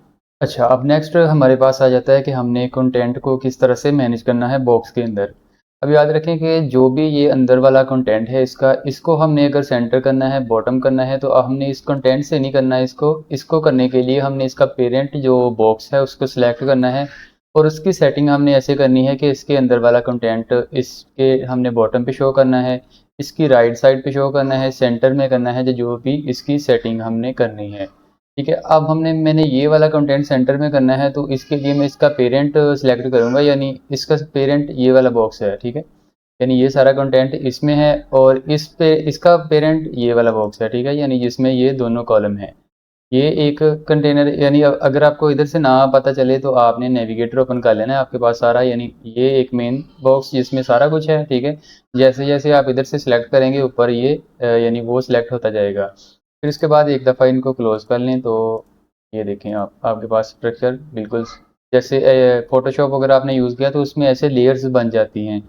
अच्छा, अब नेक्स्ट हमारे पास आ जाता है कि हमने कंटेंट को किस तरह से मैनेज करना है बॉक्स के अंदर। अब याद रखें कि जो भी ये अंदर वाला कंटेंट है इसको हमने अगर सेंटर करना है, बॉटम करना है, तो हमने इस कंटेंट से नहीं करना है इसको करने के लिए हमने इसका पेरेंट जो बॉक्स है उसको सिलेक्ट करना है और उसकी सेटिंग हमने ऐसे करनी है कि इसके अंदर वाला कंटेंट इसके हमने बॉटम पे शो करना है, इसकी राइट साइड पे शो करना है, सेंटर में करना है, जो भी इसकी सेटिंग हमने करनी है। ठीक है, अब मैंने ये वाला कंटेंट सेंटर में करना है तो इसके लिए मैं इसका पेरेंट सिलेक्ट करूंगा, यानी इसका पेरेंट ये वाला बॉक्स है। ठीक है, यानी ये सारा कंटेंट इसमें है और इस पे इसका पेरेंट ये वाला बॉक्स है। ठीक है, यानी जिसमें ये दोनों कॉलम है। ये एक कंटेनर, यानी अगर आपको इधर से ना पता चले तो आपने नेविगेटर ओपन कर लेना है, आपके पास सारा, यानी ये एक मेन बॉक्स जिसमें सारा कुछ है, ठीक है। जैसे जैसे आप इधर से सिलेक्ट करेंगे ऊपर ये यानी वो सिलेक्ट होता जाएगा। फिर उसके बाद एक दफ़ा इनको क्लोज कर लें तो ये देखें आप, आपके पास स्ट्रक्चर बिल्कुल जैसे फोटोशॉप अगर आपने यूज़ किया तो उसमें ऐसे लेयर्स बन जाती हैं,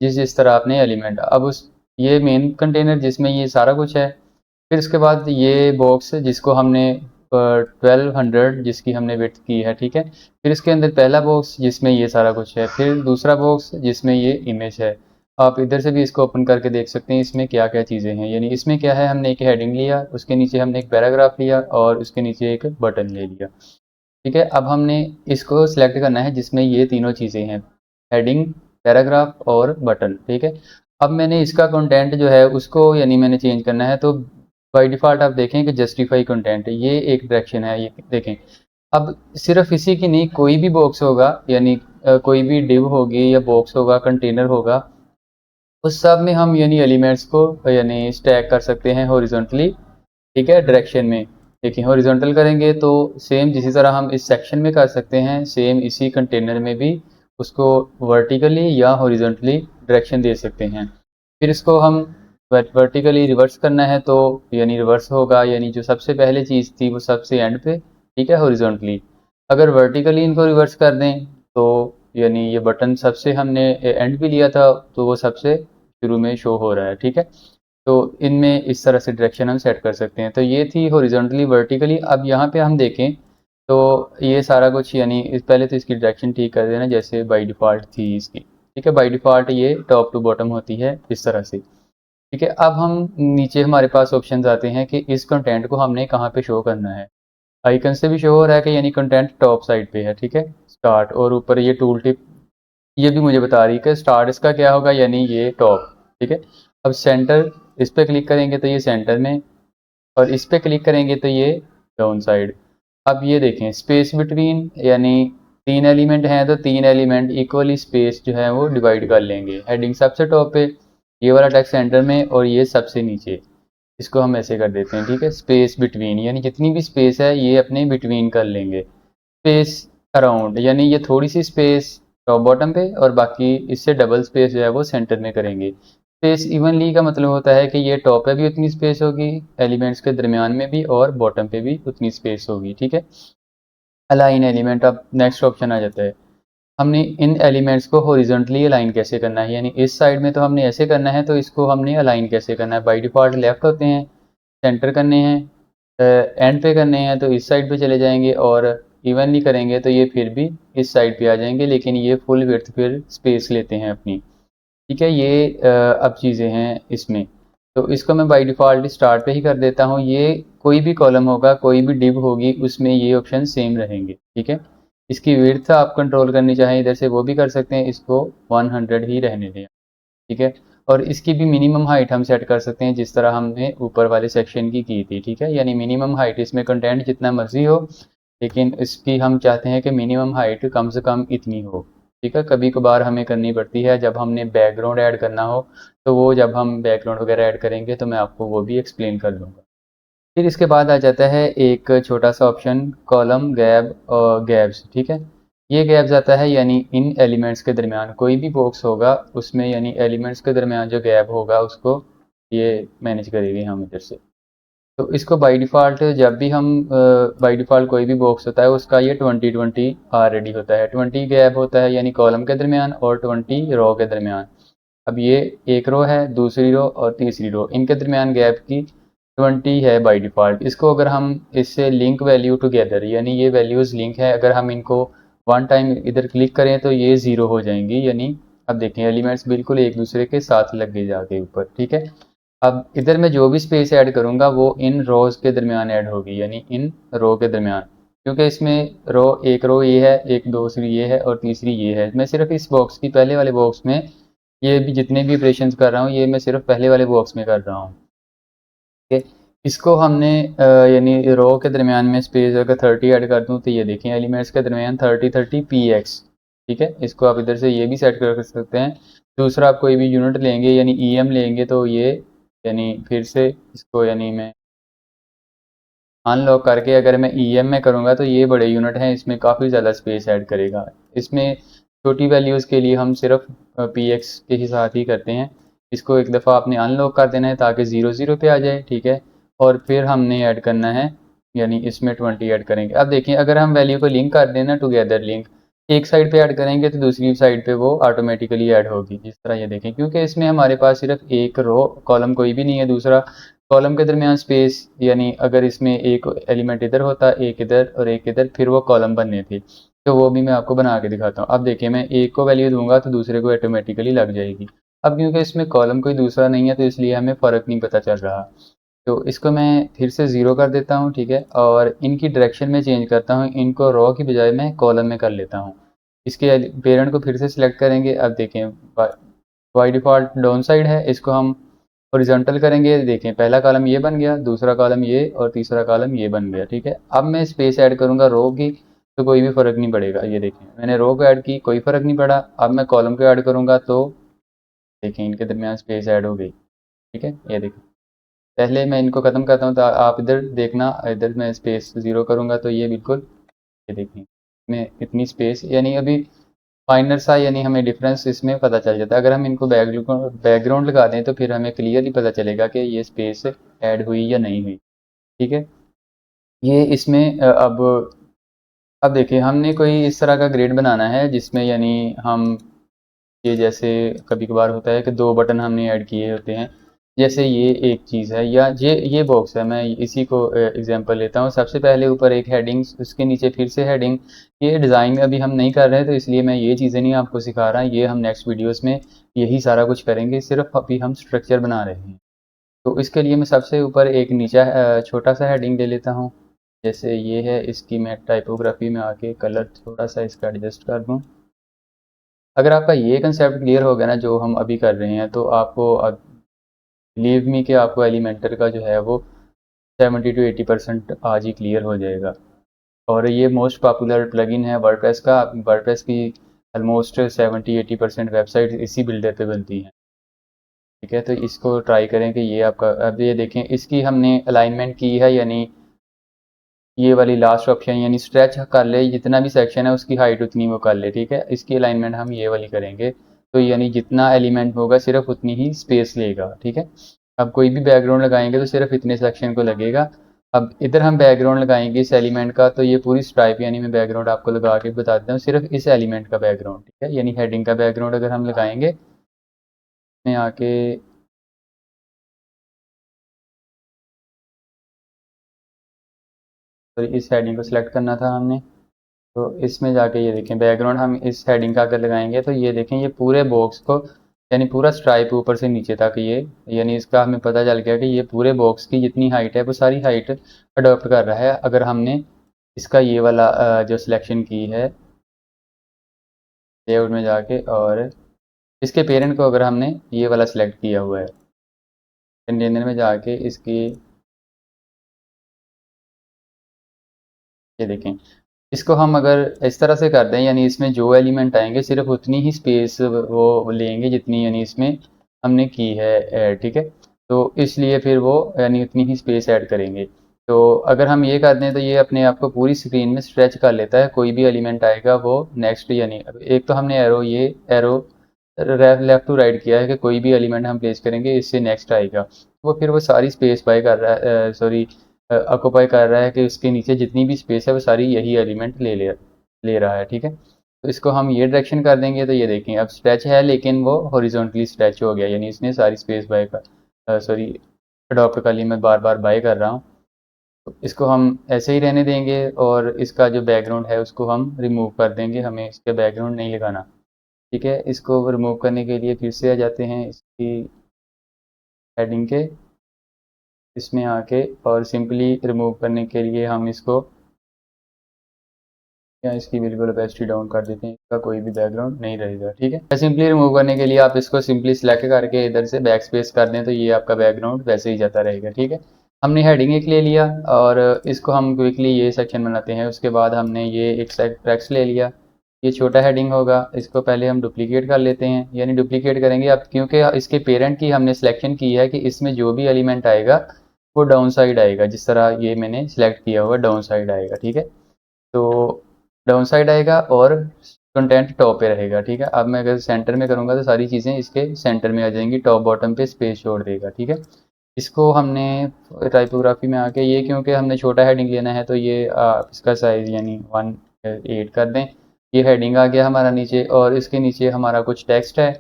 जिस जिस तरह आपने एलिमेंट, अब उस ये मेन कंटेनर जिसमें ये सारा कुछ है। फिर उसके बाद ये बॉक्स जिसको हमने 1200 जिसकी हमने विड्थ की है, ठीक है। फिर इसके अंदर पहला बॉक्स जिसमें ये सारा कुछ है, फिर दूसरा बॉक्स जिसमें ये इमेज है। आप इधर से भी इसको ओपन करके देख सकते हैं इसमें क्या क्या चीज़ें हैं, यानी इसमें क्या है, हमने एक हेडिंग लिया, उसके नीचे हमने एक पैराग्राफ लिया और उसके नीचे एक बटन ले लिया, ठीक है। अब हमने इसको सिलेक्ट करना है जिसमें ये तीनों चीज़ें हैं, हेडिंग, पैराग्राफ और बटन, ठीक है। अब मैंने इसका कंटेंट जो है उसको यानी मैंने चेंज करना है, तो बाय डिफ़ॉल्ट आप देखें कि जस्टिफाई कंटेंट, ये एक डायरेक्शन है, ये देखें। अब सिर्फ इसी की नहीं, कोई भी बॉक्स होगा, यानी कोई भी डिव होगी या बॉक्स होगा, कंटेनर होगा, उस सब में हम यानी एलिमेंट्स को यानी स्टैक कर सकते हैं हॉरिजॉन्टली, ठीक है, डायरेक्शन में। देखिए हॉरिजॉन्टल करेंगे तो सेम जिसी तरह हम इस सेक्शन में कर सकते हैं, सेम इसी कंटेनर में भी उसको वर्टिकली या हॉरिजॉन्टली डायरेक्शन दे सकते हैं। फिर इसको हम वर्टिकली रिवर्स करना है तो यानी रिवर्स होगा, यानी जो सबसे पहले चीज़ थी वो सबसे एंड पे, ठीक है, हॉरिजॉन्टली। अगर वर्टिकली इनको रिवर्स कर दें तो यानी ये बटन सबसे हमने एंड पे लिया था तो वो सबसे शुरू में शो हो रहा है, ठीक है। तो इनमें इस तरह से डायरेक्शन हम सेट कर सकते हैं। तो ये थी हॉरिजॉन्टली वर्टिकली। अब यहाँ पे हम देखें तो ये सारा कुछ यानी पहले तो इसकी डायरेक्शन ठीक कर देना जैसे बाय डिफ़ॉल्ट थी इसकी, ठीक है। बाय डिफ़ॉल्ट ये टॉप टू बॉटम होती है इस तरह से, ठीक है। अब हम नीचे हमारे पास ऑप्शंस आते हैं कि इस कंटेंट को हमने कहाँ पे शो करना है। आइकन से भी शो हो रहा है कि यानी कंटेंट टॉप साइड पे है, ठीक है, स्टार्ट, और ऊपर ये टूल टिप ये भी मुझे बता रही है कि स्टार्ट इसका क्या होगा, यानी ये टॉप, ठीक है। अब सेंटर, इस पे क्लिक करेंगे तो ये सेंटर में, और इस पे क्लिक करेंगे तो ये डाउन साइड। अब ये देखें स्पेस बिटवीन, यानी तीन एलिमेंट हैं तो तीन एलिमेंट इक्वली स्पेस जो है वो डिवाइड कर लेंगे। हेडिंग सबसे टॉप पे, ये वाला टेक्स्ट सेंटर में, और ये सबसे नीचे। इसको हम ऐसे कर देते हैं, ठीक है, स्पेस बिटवीन, यानी जितनी भी स्पेस है ये अपने बिटवीन कर लेंगे। स्पेस अराउंड, यानी ये थोड़ी सी स्पेस टॉप बॉटम पे और बाकी इससे डबल स्पेस जो है वो सेंटर में करेंगे। स्पेस इवनली का मतलब होता है कि ये टॉप पे भी उतनी स्पेस होगी, एलिमेंट्स के दरमियान में भी, और बॉटम पे भी उतनी स्पेस होगी, ठीक है। अलाइन एलिमेंट, अब नेक्स्ट ऑप्शन आ जाता है। हमने इन एलिमेंट्स को हॉरिजॉन्टली अलाइन कैसे करना है, यानी इस साइड में तो हमने ऐसे करना है, तो इसको हमने अलाइन कैसे करना है। बाय डिफ़ॉल्ट लेफ्ट होते हैं, सेंटर करने हैं, एंड पे करने हैं तो इस साइड पे चले जाएंगे, और इवनली करेंगे तो ये फिर भी इस साइड पे आ जाएंगे, लेकिन ये फुल विड्थ फिर स्पेस लेते हैं अपनी, ठीक है। ये अब चीज़ें हैं इसमें, तो इसको मैं बाय डिफ़ॉल्ट स्टार्ट पे ही कर देता हूँ। ये कोई भी कॉलम होगा, कोई भी डिव होगी, उसमें ये ऑप्शन सेम रहेंगे, ठीक है। इसकी विड्थ आप कंट्रोल करनी चाहें इधर से वो भी कर सकते हैं, इसको 100 ही रहने दें, ठीक है। और इसकी भी मिनिमम हाइट हम सेट कर सकते हैं जिस तरह हमने ऊपर वाले सेक्शन की थी, ठीक है। यानी मिनिमम हाइट इसमें कंटेंट जितना मर्जी हो, लेकिन इसकी हम चाहते हैं कि मिनिमम हाइट कम से कम इतनी हो, ठीक है। कभी कभार हमें करनी पड़ती है जब हमने बैकग्राउंड ऐड करना हो, तो वो जब हम बैकग्राउंड वगैरह ऐड करेंगे तो मैं आपको वो भी एक्सप्लेन कर दूंगा। फिर इसके बाद आ जाता है एक छोटा सा ऑप्शन, कॉलम गैप और गैप्स, ठीक है। ये गैप्स आता है यानी इन एलिमेंट्स के दरमियान कोई भी बॉक्स होगा उसमें, यानी एलिमेंट्स के दरमियान जो गैप होगा उसको ये मैनेज करेंगे हम इधर से। तो इसको बाय डिफ़ॉल्ट जब भी हम बाय डिफ़ॉल्ट कोई भी बॉक्स होता है उसका ये 20-20 ऑलरेडी होता है, 20 गैप होता है यानी कॉलम के दरमियान, और 20 रो के दरमियान। अब ये एक रो है, दूसरी रो और तीसरी रो, इनके दरमियान गैप की 20 है बाय डिफ़ॉल्ट। इसको अगर हम इससे लिंक वैल्यू टुगेदर, यानी ये वैल्यूज़ लिंक है, अगर हम इनको वन टाइम इधर क्लिक करें तो ये ज़ीरो हो जाएंगी, यानी अब देखें एलिमेंट्स बिल्कुल एक दूसरे के साथ लग गए जाके ऊपर, ठीक है। अब इधर मैं जो भी स्पेस ऐड करूंगा वो इन रोज के दरमियान ऐड होगी, यानी इन रो के दरमियान, क्योंकि इसमें एक रो ये है, एक दूसरी ये है और तीसरी ये है। मैं सिर्फ इस बॉक्स की पहले वाले बॉक्स में ये भी जितने भी ऑपरेशंस कर रहा हूँ ये मैं सिर्फ पहले वाले बॉक्स में कर रहा हूँ, ठीक है। इसको हमने यानी रो के दरमियान में स्पेस अगर 30 ऐड कर दूँ तो ये देखें एलिमेंट्स के दरमियान 30-30 px, ठीक है। इसको आप इधर से ये भी सेट कर सकते हैं। दूसरा आप कोई भी यूनिट लेंगे यानी em लेंगे तो ये यानी फिर से इसको यानी मैं अनलॉक करके अगर मैं EM में करूँगा तो ये बड़े यूनिट हैं, इसमें काफ़ी ज़्यादा स्पेस ऐड करेगा। इसमें छोटी वैल्यूज़ के लिए हम सिर्फ PX के ही साथ ही करते हैं। इसको एक दफ़ा आपने अनलॉक कर देना है ताकि 0 पे आ जाए, ठीक है। और फिर हमने ऐड करना है, यानी इसमें 20 ऐड करेंगे। अब देखिए अगर हम वैल्यू को लिंक कर देना, टुगेदर लिंक, एक साइड पे ऐड करेंगे तो दूसरी साइड पे वो ऑटोमेटिकली ऐड होगी। जिस तरह ये देखें, क्योंकि इसमें हमारे पास सिर्फ एक रो कॉलम कोई भी नहीं है, दूसरा कॉलम के दरमियान स्पेस, यानी अगर इसमें एक एलिमेंट इधर होता, एक इधर और एक इधर, फिर वो कॉलम बनने थे। तो वो भी मैं आपको बना के दिखाता हूँ। अब देखिए मैं एक को वैल्यू दूंगा तो दूसरे को ऑटोमेटिकली लग जाएगी। अब क्योंकि इसमें कॉलम कोई दूसरा नहीं है तो इसलिए हमें फ़र्क नहीं पता चल रहा। तो इसको मैं फिर से 0 कर देता हूँ, ठीक है। और इनकी डायरेक्शन में चेंज करता हूँ, इनको रो की बजाय मैं कॉलम में कर लेता हूँ। इसके पेरेंट को फिर से सिलेक्ट करेंगे। अब देखें बाई डिफ़ॉल्ट डाउन साइड है, इसको हम हॉरिजॉन्टल करेंगे। देखें पहला कॉलम ये बन गया, दूसरा कॉलम ये और तीसरा कॉलम ये बन गया, ठीक है। अब मैं स्पेस ऐड करूँगा रो की तो कोई भी फ़र्क नहीं पड़ेगा। ये देखें मैंने रो को ऐड की, कोई फ़र्क नहीं पड़ा। अब मैं कॉलम को ऐड करूँगा तो देखें इनके दरमियान स्पेस ऐड हो गई, ठीक है। ये देखें पहले मैं इनको ख़त्म करता हूँ तो आप इधर देखना, इधर मैं स्पेस 0 करूँगा तो ये बिल्कुल, ये देखें मैं इतनी स्पेस, यानी अभी माइनर सा, यानी हमें डिफरेंस इसमें पता चल जाता है। अगर हम इनको बैकग्राउंड लगा दें तो फिर हमें क्लियरली पता चलेगा कि ये स्पेस ऐड हुई या नहीं हुई, ठीक है। ये इसमें अब देखिए हमने कोई इस तरह का ग्रिड बनाना है जिसमें यानी हम ये जैसे कभी कभार होता है कि दो बटन हमने ऐड किए होते हैं, जैसे ये एक चीज़ है या ये बॉक्स है। मैं इसी को एग्जांपल लेता हूँ। सबसे पहले ऊपर एक हेडिंग, उसके नीचे फिर से हेडिंग। ये डिज़ाइन अभी हम नहीं कर रहे तो इसलिए मैं ये चीज़ें नहीं आपको सिखा रहा, ये हम नेक्स्ट वीडियोस में यही सारा कुछ करेंगे। सिर्फ अभी हम स्ट्रक्चर बना रहे हैं। तो इसके लिए मैं सबसे ऊपर एक नीचा छोटा सा हेडिंग ले लेता हूँ। जैसे ये है, इसकी मैं टाइपोग्राफी में आके कलर थोड़ा सा इसका एडजस्ट कर दूँ। अगर आपका ये कंसेप्ट क्लियर हो गया ना जो हम अभी कर रहे हैं, तो आपको बिलीव मी कि आपको एलिमेंटर का जो है वो 70 to 80% आज ही क्लियर हो जाएगा। और ये मोस्ट पॉपुलर प्लगइन है वर्डप्रेस का। वर्डप्रेस की ऑलमोस्ट 70-80% वेबसाइट इसी बिल्डर पे बनती हैं, ठीक है। तो इसको ट्राई करें कि ये आपका, अब ये देखें इसकी हमने अलाइनमेंट की है, यानी ये वाली लास्ट ऑप्शन, यानी स्ट्रेच कर ले, जितना भी सेक्शन है उसकी हाइट उतनी वो कर ले, ठीक है। इसकी अलाइनमेंट हम ये वाली करेंगे तो यानी जितना एलिमेंट होगा सिर्फ उतनी ही स्पेस लेगा, ठीक है। अब कोई भी बैकग्राउंड लगाएंगे तो सिर्फ इतने सेक्शन को लगेगा। अब इधर हम बैकग्राउंड लगाएंगे इस एलिमेंट का, तो ये पूरी स्ट्राइप, यानी मैं बैकग्राउंड आपको लगा के बता देता हूँ, सिर्फ इस एलिमेंट का बैकग्राउंड, ठीक है। यानी हेडिंग का बैकग्राउंड अगर हम लगाएंगे में आके, तो इस हेडिंग को सिलेक्ट करना था हमने। तो इसमें जाके ये देखें बैकग्राउंड हम इस हेडिंग का अगर लगाएंगे तो ये देखें ये पूरे बॉक्स को, यानी पूरा स्ट्राइप ऊपर से नीचे तक, ये यानी इसका हमें पता चल गया कि ये पूरे बॉक्स की जितनी हाइट है वो सारी हाइट अडॉप्ट कर रहा है। अगर हमने इसका ये वाला जो सिलेक्शन की है लेआउट में जाके, और इसके पेरेंट को अगर हमने ये वाला सिलेक्ट किया हुआ है, कंटेनर में जाके इसकी, ये देखें इसको हम अगर इस तरह से कर दें, यानी इसमें जो एलिमेंट आएंगे सिर्फ उतनी ही स्पेस वो लेंगे जितनी यानी इसमें हमने की है ऐड, ठीक है। तो इसलिए फिर वो यानी उतनी ही स्पेस ऐड करेंगे। तो अगर हम ये कर दें तो ये अपने आप को पूरी स्क्रीन में स्ट्रेच कर लेता है। कोई भी एलिमेंट आएगा वो नेक्स्ट, यानी एक तो हमने एरो, ये एरो लेफ्ट टू राइट किया है कि कोई भी एलिमेंट हम प्लेस करेंगे इससे नेक्स्ट आएगा, वो फिर वो सारी स्पेस बाय कर रहा है, सॉरी ऑक्यूपाई कर रहा है कि उसके नीचे जितनी भी स्पेस है वो सारी यही एलिमेंट ले रहा है, ठीक है। तो इसको हम ये डायरेक्शन कर देंगे तो ये देखें अब स्ट्रेच है लेकिन वो हॉरिजॉन्टली स्ट्रेच हो गया, यानी इसने सारी स्पेस बाय कर, सॉरी अडॉप्ट कर ली, मैं बार बार बाय कर रहा हूँ। तो इसको हम ऐसे ही रहने देंगे और इसका जो बैकग्राउंड है उसको हम रिमूव कर देंगे, हमें इसके बैकग्राउंड नहीं लगाना, ठीक है। इसको रिमूव करने के लिए फिर से आ जाते हैं इसकी हेडिंग के, इसमें आके, और सिंपली रिमूव करने के लिए हम इसको या इसकी बिल्कुल ओपेसिटी डाउन कर देते हैं, इसका कोई भी बैकग्राउंड नहीं रहेगा, ठीक है। सिंपली रिमूव करने के लिए आप इसको सिंपली सिलेक्ट करके इधर से बैक स्पेस कर दें तो ये आपका बैकग्राउंड वैसे ही जाता रहेगा, ठीक है। हमने हेडिंग एक ले लिया और इसको हम क्विकली ये सेक्शन बनाते हैं। उसके बाद हमने ये एक टेक्स्ट ले लिया, ये छोटा हेडिंग होगा, इसको पहले हम डुप्लीकेट कर लेते हैं, यानी डुप्लीकेट करेंगे अब क्योंकि इसके पेरेंट की हमने सिलेक्शन की है कि इसमें जो भी एलिमेंट आएगा वो डाउन साइड आएगा। जिस तरह ये मैंने सिलेक्ट किया हुआ डाउन साइड आएगा, ठीक है। तो डाउन साइड आएगा और कंटेंट टॉप पे रहेगा, ठीक है। अब मैं अगर सेंटर में करूँगा तो सारी चीज़ें इसके सेंटर में आ जाएंगी, टॉप बॉटम पे स्पेस छोड़ देगा, ठीक है। इसको हमने टाइपोग्राफी में आके, ये क्योंकि हमने छोटा हेडिंग लेना है तो ये इसका साइज़ यानी 1:8 कर दें। ये हेडिंग आ गया हमारा नीचे, और इसके नीचे हमारा कुछ टेक्स्ट है,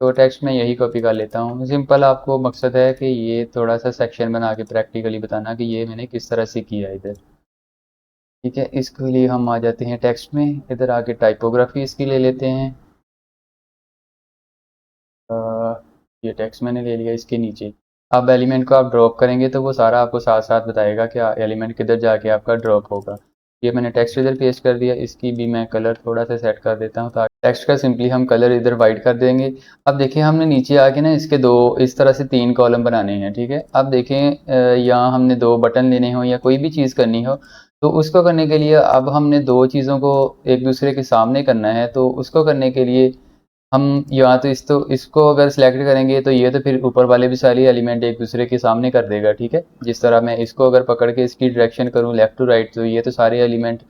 तो टेक्स्ट में यही कॉपी कर लेता हूँ। सिंपल, आपको मकसद है कि ये थोड़ा सा सेक्शन बना के प्रैक्टिकली बताना कि ये मैंने किस तरह से किया है इधर, ठीक है। इसके लिए हम आ जाते हैं टेक्स्ट में, इधर आके टाइपोग्राफी इसकी ले लेते हैं। ये टेक्स्ट मैंने ले लिया, इसके नीचे अब एलिमेंट को आप ड्रॉप करेंगे तो वो सारा आपको साथ साथ बताएगा कि एलिमेंट किधर जाके आपका ड्रॉप होगा। ये मैंने टेक्स्ट इधर पेस्ट कर दिया, इसकी भी मैं कलर थोड़ा सा सेट कर देता हूँ ताकि टेक्स्ट का सिंपली हम कलर इधर वाइट कर देंगे। अब देखिए हमने नीचे आके ना इसके दो इस तरह से 3 कॉलम बनाने हैं, ठीक है। अब देखें यहाँ हमने 2 बटन लेने हो या कोई भी चीज़ करनी हो, तो उसको करने के लिए अब हमने 2 चीज़ों को एक दूसरे के सामने करना है। तो उसको करने के लिए हम या तो इसको अगर सिलेक्ट करेंगे तो ये तो फिर ऊपर वाले भी सारे एलिमेंट एक दूसरे के सामने कर देगा, ठीक है। जिस तरह मैं इसको अगर पकड़ के इसकी डायरेक्शन करूँ लेफ्ट टू राइट, तो ये तो सारे एलिमेंट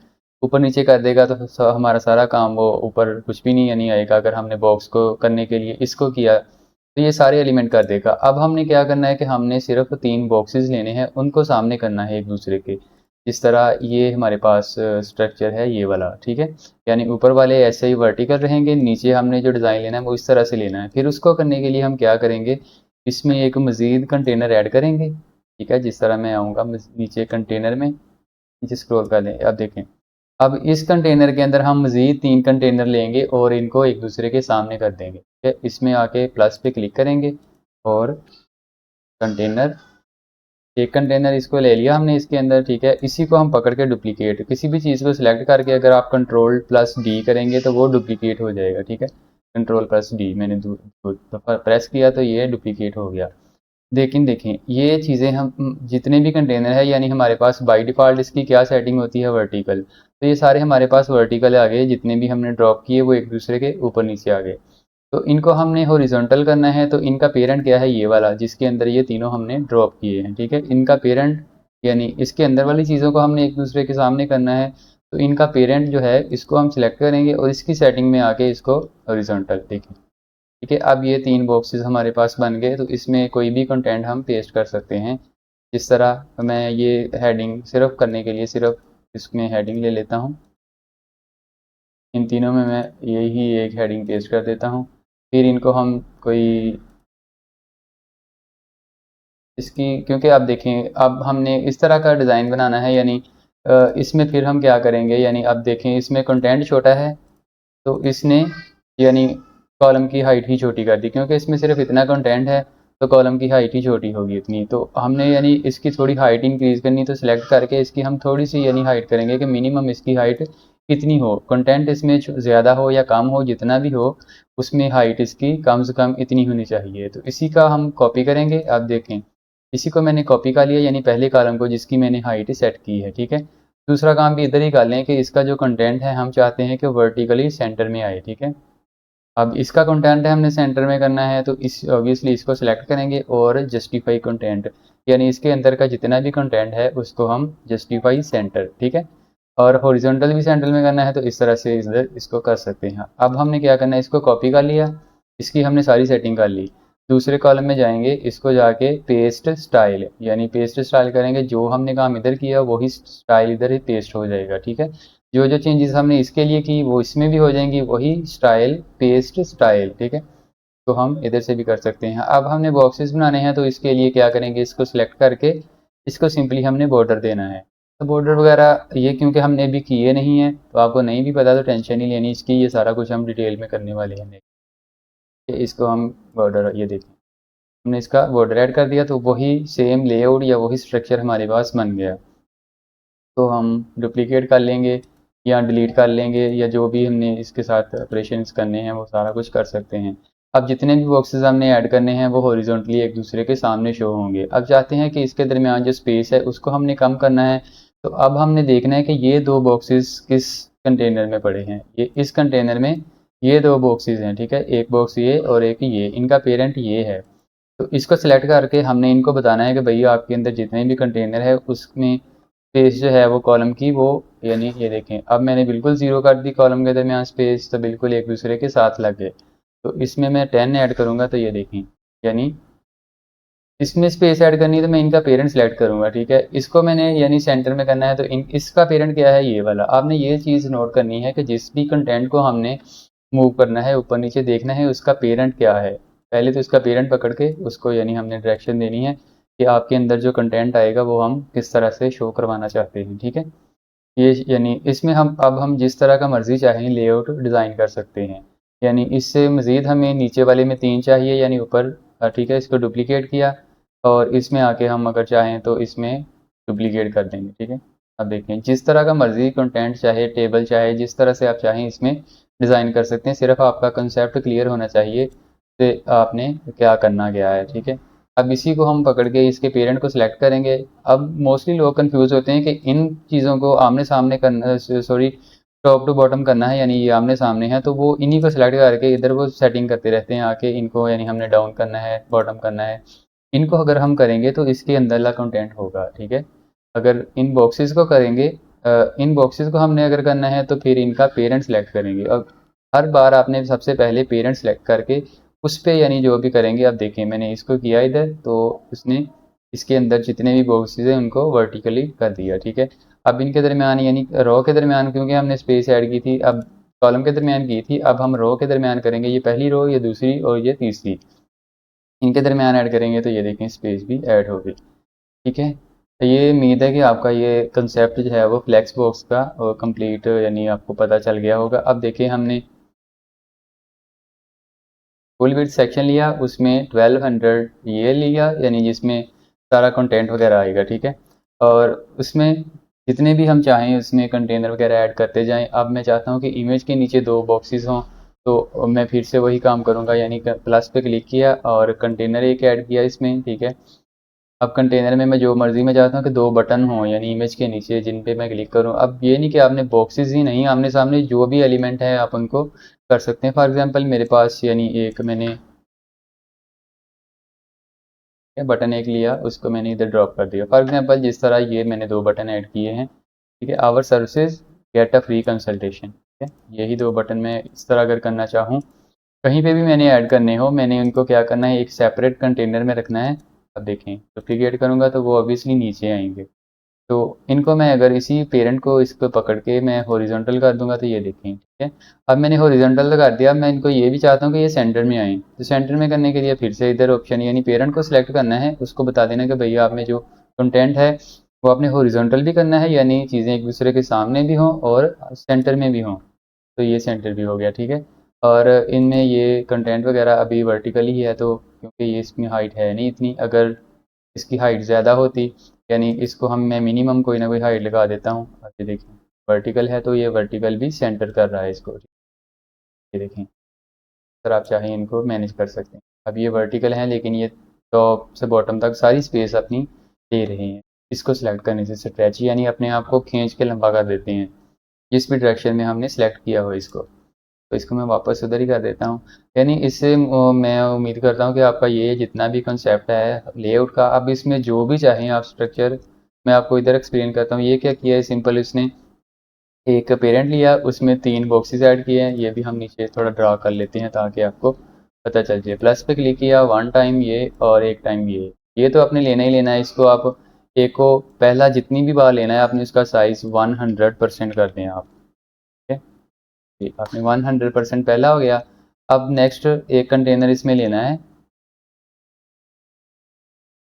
ऊपर नीचे कर देगा, तो हमारा सारा काम वो ऊपर कुछ भी नहीं आएगा। अगर हमने बॉक्स को करने के लिए इसको किया तो ये सारे एलिमेंट कर देगा। अब हमने क्या करना है कि हमने सिर्फ 3 बॉक्सेस लेने हैं, उनको सामने करना है एक दूसरे के। जिस तरह ये हमारे पास स्ट्रक्चर है ये वाला, ठीक है। यानी ऊपर वाले ऐसे ही वर्टिकल रहेंगे, नीचे हमने जो डिज़ाइन लेना है वो इस तरह से लेना है। फिर उसको करने के लिए हम क्या करेंगे, इसमें एक मज़ीद कंटेनर ऐड करेंगे, ठीक है। जिस तरह मैं आऊँगा नीचे कंटेनर में, नीचे स्क्रॉल कर लें। अब देखें, अब इस कंटेनर के अंदर हम मज़ीद 3 कंटेनर लेंगे और इनको एक दूसरे के सामने कर देंगे, ठीक है। इसमें आके प्लस पे क्लिक करेंगे और कंटेनर, एक कंटेनर इसको ले लिया हमने इसके अंदर, ठीक है। इसी को हम पकड़ के डुप्लीकेट, किसी भी चीज़ को सिलेक्ट करके अगर आप कंट्रोल+D करेंगे तो वो डुप्लीकेट हो जाएगा, ठीक है। कंट्रोल+D मैंने प्रेस किया तो ये डुप्लीकेट हो गया। लेकिन देखें ये चीज़ें हम जितने भी कंटेनर है, यानी हमारे पास बाय डिफ़ॉल्ट इसकी क्या सेटिंग होती है, वर्टिकल, तो ये सारे हमारे पास वर्टिकल आ गए। जितने भी हमने ड्रॉप किए वो एक दूसरे के ऊपर नीचे आ गए। तो इनको हमने हॉरिजॉन्टल करना है, तो इनका पेरेंट क्या है, ये वाला जिसके अंदर ये तीनों हमने ड्रॉप किए हैं, ठीक है। इनका पेरेंट यानी इसके अंदर वाली चीज़ों को हमने एक दूसरे के सामने करना है। तो इनका पेरेंट जो है इसको हम सिलेक्ट करेंगे और इसकी सेटिंग में आके इसको हॉरिजॉन्टल, देखिए, ठीक है। अब ये 3 बॉक्सेस हमारे पास बन गए, तो इसमें कोई भी कंटेंट हम पेस्ट कर सकते हैं। जिस तरह मैं ये हेडिंग सिर्फ करने के लिए सिर्फ इसमें हेडिंग ले लेता हूँ, इन तीनों में मैं यही एक हेडिंग पेस्ट कर देता हूँ। फिर इनको हम कोई इसकी, क्योंकि आप देखें अब हमने इस तरह का डिज़ाइन बनाना है, यानी इसमें फिर हम क्या करेंगे, यानी अब देखें इसमें कंटेंट छोटा है तो इसने यानी कॉलम की हाइट ही छोटी कर दी, क्योंकि इसमें सिर्फ इतना कंटेंट है तो कॉलम की हाइट ही छोटी होगी इतनी। तो हमने यानी इसकी थोड़ी हाइट इंक्रीज़ करनी, तो सिलेक्ट करके इसकी हम थोड़ी सी यानी हाइट करेंगे कि मिनिमम इसकी हाइट कितनी हो, कंटेंट इसमें ज़्यादा हो या कम हो, जितना भी हो उसमें हाइट इसकी कम से कम इतनी होनी चाहिए। तो इसी का हम कॉपी करेंगे। आप देखें इसी को मैंने कॉपी कर लिया, यानी पहले कॉलम को जिसकी मैंने हाइट सेट की है, ठीक है। दूसरा काम भी इधर ही कर लें कि इसका जो कंटेंट है हम चाहते हैं कि वर्टिकली सेंटर में आए, ठीक है। अब इसका कंटेंट है हमने सेंटर में करना है, तो इस ऑब्वियसली इसको सिलेक्ट करेंगे और जस्टिफाई कंटेंट, यानी इसके अंदर का जितना भी कंटेंट है उसको हम जस्टिफाई सेंटर, ठीक है। और हॉरिजॉन्टल भी सेंटर में करना है तो इस तरह से इधर इसको कर सकते हैं। अब हमने क्या करना है, इसको कॉपी कर लिया, इसकी हमने सारी सेटिंग कर ली। दूसरे कॉलम में जाएंगे, इसको जाके पेस्ट स्टाइल, यानी पेस्ट स्टाइल करेंगे, जो हमने काम इधर किया वही स्टाइल इधर ही पेस्ट हो जाएगा, ठीक है। जो जो चेंजेस हमने इसके लिए की वो इसमें भी हो जाएंगी, वही स्टाइल पेस्ट स्टाइल, ठीक है। तो हम इधर से भी कर सकते हैं। अब हमने बॉक्सेस बनाने हैं, तो इसके लिए क्या करेंगे, इसको सिलेक्ट करके इसको सिंपली हमने बॉर्डर देना है। तो बॉर्डर वगैरह ये क्योंकि हमने अभी किए नहीं है तो आपको नहीं भी पता तो टेंशन नहीं लेनी इसकी, ये सारा कुछ हम डिटेल में करने वाले हैं। इसको हम बॉर्डर, ये देखिए हमने इसका बॉर्डर ऐड कर दिया, तो वही सेम लेआउट या वही स्ट्रक्चर हमारे पास बन गया। तो हम डुप्लीकेट कर लेंगे या डिलीट कर लेंगे, या जो भी हमने इसके साथ ऑपरेशंस करने हैं वो सारा कुछ कर सकते हैं। अब जितने भी बॉक्सेस हमने ऐड करने हैं वो हॉरिजॉन्टली एक दूसरे के सामने शो होंगे। अब चाहते हैं कि इसके दरमियान जो स्पेस है उसको हमने कम करना है। तो अब हमने देखना है कि ये 2 बॉक्सेस किस कंटेनर में पड़े हैं। ये इस कंटेनर में ये 2 बॉक्सेस हैं, ठीक है। एक बॉक्स ये और एक ये, इनका पेरेंट ये है। तो इसको सिलेक्ट करके हमने इनको बताना है कि भैया आपके अंदर जितने भी कंटेनर है उसमें स्पेस जो है वो कॉलम की वो, यानी ये देखें अब मैंने बिल्कुल ज़ीरो कर दी कॉलम के दरमियान स्पेस, तो बिल्कुल एक दूसरे के साथ लग गए। तो इसमें मैं 10 ऐड करूँगा तो ये देखें, यानी इसमें स्पेस ऐड करनी है तो मैं इनका पेरेंट सेलेक्ट करूंगा, ठीक है। इसको मैंने यानी सेंटर में करना है तो इसका पेरेंट क्या है, ये वाला। आपने ये चीज़ नोट करनी है कि जिस भी कंटेंट को हमने मूव करना है ऊपर नीचे देखना है उसका पेरेंट क्या है। पहले तो इसका पेरेंट पकड़ के उसको यानी हमने डायरेक्शन देनी है कि आपके अंदर जो कंटेंट आएगा वो हम किस तरह से शो करवाना चाहते हैं, ठीक है। ये यानी इसमें हम जिस तरह का मर्जी चाहें लेआउट डिज़ाइन कर सकते हैं। यानी इससे मज़ीद हमें नीचे वाले में 3 चाहिए, यानी ऊपर, ठीक है, इसको डुप्लीकेट किया और इसमें आके हम अगर चाहें तो इसमें डुप्लीकेट कर देंगे, ठीक है। अब देखें जिस तरह का मर्जी कंटेंट चाहे टेबल चाहे जिस तरह से आप चाहें इसमें डिज़ाइन कर सकते हैं। सिर्फ आपका कंसेप्ट क्लियर होना चाहिए कि आपने क्या करना गया है, ठीक है। अब इसी को हम पकड़ के इसके पेरेंट को सिलेक्ट करेंगे। अब मोस्टली लोग कंफ्यूज होते हैं कि इन चीज़ों को आमने सामने करना, सॉरी, टॉप टू बॉटम करना है, यानी ये आमने सामने है तो वो इन्हीं को सिलेक्ट करके इधर वो सेटिंग करते रहते हैं आके इनको, यानी हमने डाउन करना है बॉटम करना है। इनको अगर हम करेंगे तो इसके अंदरला कंटेंट होगा, ठीक है। अगर इन बॉक्सेस को करेंगे, इन बॉक्सेस को हमने अगर करना है तो फिर इनका पेरेंट सेलेक्ट करेंगे। अब हर बार आपने सबसे पहले पेरेंट सेलेक्ट करके उस पे यानी जो भी करेंगे। अब देखिए मैंने इसको किया इधर तो उसने इसके अंदर जितने भी बॉक्सेस हैं उनको वर्टिकली कर दिया, ठीक है। अब इनके दरमियान यानी रो के दरमियान क्योंकि हमने स्पेस ऐड की थी, अब कॉलम के दरमियान की थी, अब हम रो के दरमियान करेंगे। ये पहली रो, ये दूसरी और ये तीसरी, इनके दरमियान ऐड करेंगे तो ये देखें स्पेस भी ऐड हो गई, ठीक है। तो ये उम्मीद है कि आपका ये कंसेप्ट जो है वो फ्लेक्स बॉक्स का कंप्लीट यानी आपको पता चल गया होगा। अब देखिए हमने फुल विड्थ सेक्शन लिया, उसमें 1200 ये लिया यानी जिसमें सारा कंटेंट वगैरह आएगा, ठीक है। और उसमें जितने भी हम चाहें उसमें कंटेनर वगैरह ऐड करते जाएं। अब मैं चाहता हूं कि इमेज के नीचे 2 बॉक्सेस हों तो मैं फिर से वही काम करूंगा, यानी प्लस पे क्लिक किया और कंटेनर एक ऐड किया इसमें, ठीक है। अब कंटेनर में मैं जो मर्जी में चाहता हूँ कि 2 बटन हों यानी इमेज के नीचे जिन पे मैं क्लिक करूँ। अब ये नहीं कि आपने बॉक्सेस ही नहीं, आमने सामने जो भी एलिमेंट है आप उनको कर सकते हैं। फॉर एग्जांपल मेरे पास यानी एक मैंने बटन एक लिया उसको मैंने इधर ड्रॉप कर दिया। फॉर एग्जांपल जिस तरह ये मैंने 2 बटन ऐड किए हैं, ठीक है। Our services get a free consultation, ठीक है। यही 2 बटन मैं इस तरह अगर करना चाहूँ कहीं पे भी मैंने ऐड करने हो, मैंने उनको क्या करना है एक सेपरेट कंटेनर में रखना है। अब देखें डुप्लीकेट करूँगा तो वो ऑब्वियसली नीचे आएंगे। तो इनको मैं अगर इसी पेरेंट को इसको पकड़ के मैं हॉरिजॉन्टल कर दूंगा तो ये देखें, ठीक है। अब मैंने हॉरिजॉन्टल कर दिया, मैं इनको ये भी चाहता हूँ कि ये सेंटर में आए। तो सेंटर में करने के लिए फिर से इधर ऑप्शन यानी पेरेंट को सिलेक्ट करना है, उसको बता देना कि भैया आप में जो कंटेंट है वो आपने हॉरिजॉन्टल भी करना है, यानी चीज़ें एक दूसरे के सामने भी हों और सेंटर में भी हों। तो ये सेंटर भी हो गया, ठीक है। और इनमें ये कंटेंट वगैरह अभी वर्टिकली ही है तो क्योंकि ये इसमें हाइट है नहीं इतनी, अगर इसकी हाइट ज़्यादा होती यानी इसको मैं मिनिमम कोई ना कोई हाइट लगा देता हूँ। अब ये देखें वर्टिकल है तो ये वर्टिकल भी सेंटर कर रहा है इसको, ये देखें सर आप चाहें इनको मैनेज कर सकते हैं। अब ये वर्टिकल है लेकिन ये टॉप से बॉटम तक सारी स्पेस अपनी ले रहे हैं। इसको सिलेक्ट करने से स्ट्रेच यानी अपने आप को खींच के लंबा कर देते हैं जिस भी डायरेक्शन में हमने सेलेक्ट किया हो इसको। तो इसको मैं वापस उधर ही कर देता हूँ। यानी इससे मैं उम्मीद करता हूँ कि आपका ये जितना भी कंसेप्ट है लेआउट का, अब इसमें जो भी चाहें आप स्ट्रक्चर मैं आपको इधर एक्सप्लेन करता हूँ। ये क्या किया है सिंपल, इसने एक पेरेंट लिया उसमें 3 बॉक्सेस ऐड किए हैं। ये भी हम नीचे थोड़ा ड्रा कर लेते हैं ताकि आपको पता चल जाए। प्लस पे क्लिक किया 1 टाइम ये और 1 टाइम ये तो आपने लेना ही लेना है। इसको आप एक को पहला जितनी भी बार लेना है आपने उसका साइज़ 100% कर दें आप, ठीक है। जी, आपने 100% पहला हो गया। अब नेक्स्ट एक कंटेनर इसमें लेना है,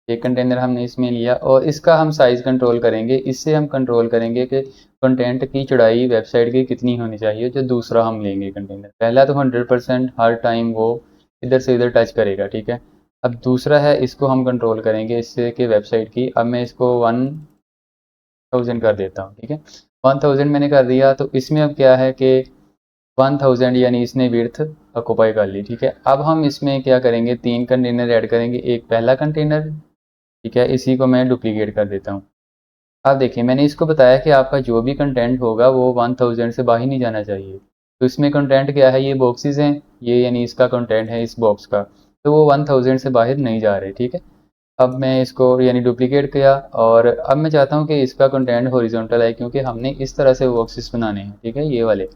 एक कंटेनर हमने इसमें लिया और इसका हम साइज़ कंट्रोल करेंगे। इससे हम कंट्रोल करेंगे कि कंटेंट की चौड़ाई वेबसाइट की कितनी होनी चाहिए। जो दूसरा हम लेंगे कंटेनर, पहला तो 100% हर टाइम वो इधर से इधर टच करेगा, ठीक है। अब दूसरा है इसको हम कंट्रोल करेंगे इससे कि वेबसाइट की, अब मैं इसको 1000 कर देता हूँ, ठीक है। 1000 मैंने कर दिया तो इसमें अब क्या है कि 1000 यानी इसने विड्थ ऑक्यूपाई कर ली, ठीक है। अब हम इसमें क्या करेंगे 3 कंटेनर ऐड करेंगे। एक पहला कंटेनर, ठीक है, इसी को मैं डुप्लीकेट कर देता हूँ। अब देखिए मैंने इसको बताया कि आपका जो भी कंटेंट होगा वो 1000 से बाहर नहीं जाना चाहिए। तो इसमें कंटेंट क्या है, ये बॉक्सेस हैं, ये यानी इसका कंटेंट है इस बॉक्स का। तो वो 1000 से बाहर नहीं जा रहे, ठीक है। अब मैं इसको यानी डुप्लीकेट किया, और अब मैं चाहता हूँ कि इसका कंटेंट हॉरिजॉन्टल है, क्योंकि हमने इस तरह से बॉक्सेस बनाने हैं, ठीक है, ये वाले।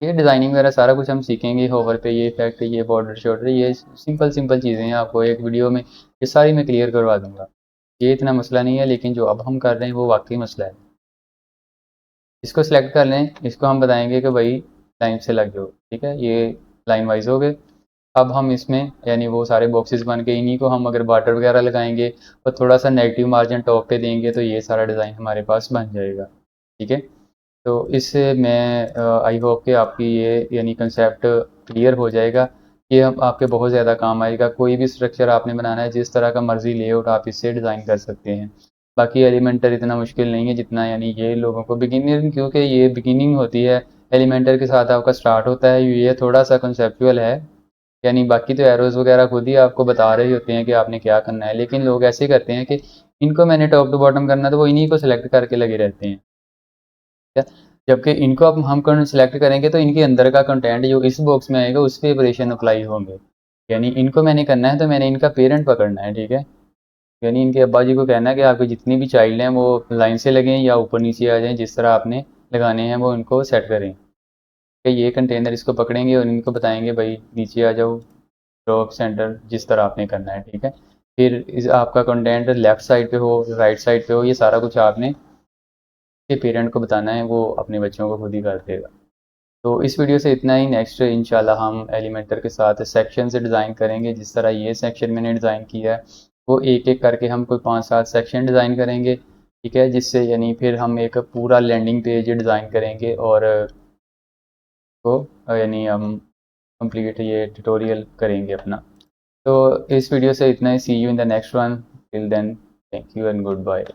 ये डिज़ाइनिंग वगैरह सारा कुछ हम सीखेंगे, होवर पे ये इफेक्ट, ये बॉर्डर शॉर्डर, ये सिंपल सिंपल चीज़ें हैं, आपको एक वीडियो में ये सारी मैं क्लियर करवा दूंगा। ये इतना मसला नहीं है, लेकिन जो अब हम कर रहे हैं वो वाकई मसला है। इसको सिलेक्ट कर लें, इसको हम बताएंगे कि भाई लाइन से लग जाओ, ठीक है, ये लाइन वाइज हो गए। अब हम इसमें यानी वो सारे बॉक्सेस बन के, इन्हीं को हम अगर बॉर्डर वगैरह लगाएंगे और थोड़ा सा नेगेटिव मार्जिन टॉप पे देंगे तो ये सारा डिज़ाइन हमारे पास बन जाएगा, ठीक है। तो इससे मैं आई होप कि आपकी ये यानी कंसेप्ट क्लियर हो जाएगा। ये हम आपके बहुत ज़्यादा काम आएगा। कोई भी स्ट्रक्चर आपने बनाना है, जिस तरह का मर्ज़ी लेआउट आप इससे डिज़ाइन कर सकते हैं। बाकी एलिमेंटर इतना मुश्किल नहीं है जितना यानी ये लोगों को बिगिनर, क्योंकि ये बिगिनिंग होती है, एलिमेंटर के साथ आपका स्टार्ट होता है, ये थोड़ा सा कंसेप्चुअल है। यानी बाकी तो एरोज़ वगैरह खुद ही आपको बता रहे होते हैं कि आपने क्या करना है, लेकिन लोग ऐसे करते हैं कि इनको मैंने टॉप टू बॉटम करना है तो वो इन्हीं को सिलेक्ट करके लगे रहते हैं। जबकि इनको अब हम सिलेक्ट करेंगे तो इनके अंदर का कंटेंट जो इस बॉक्स में आएगा उस पर ऑपरेशन अप्लाई होंगे। यानी इनको मैंने करना है तो मैंने इनका पेरेंट पकड़ना है, ठीक है। यानी इनके अब्बा जी को कहना है कि आपके जितनी भी चाइल्ड हैं वो लाइन से लगें या ऊपर नीचे आ जाएं, जिस तरह आपने लगाने हैं वो इनको सेट करें कि ये कंटेनर इसको पकड़ेंगे और इनको बताएंगे भाई नीचे आ जाओ, ड्रॉप सेंटर, जिस तरह आपने करना है, ठीक है। फिर इस आपका कंटेंट लेफ्ट साइड पे हो, राइट साइड पे हो, ये सारा कुछ आपने के पेरेंट को बताना है, वो अपने बच्चों को खुद ही कर देगा। तो इस वीडियो से इतना ही। नेक्स्ट इंशाल्लाह हम एलिमेंटर के साथ सेक्शन से डिज़ाइन करेंगे, जिस तरह ये सेक्शन मैंने डिज़ाइन किया है वो एक एक करके हम कोई 5-7 सेक्शन डिज़ाइन करेंगे, ठीक है, जिससे यानी फिर हम एक पूरा लैंडिंग पेज डिज़ाइन करेंगे और को यानी हम कंप्लीट ये ट्यूटोरियल करेंगे अपना। तो इस वीडियो से इतना ही। See you in the next one, till then thank you and good bye.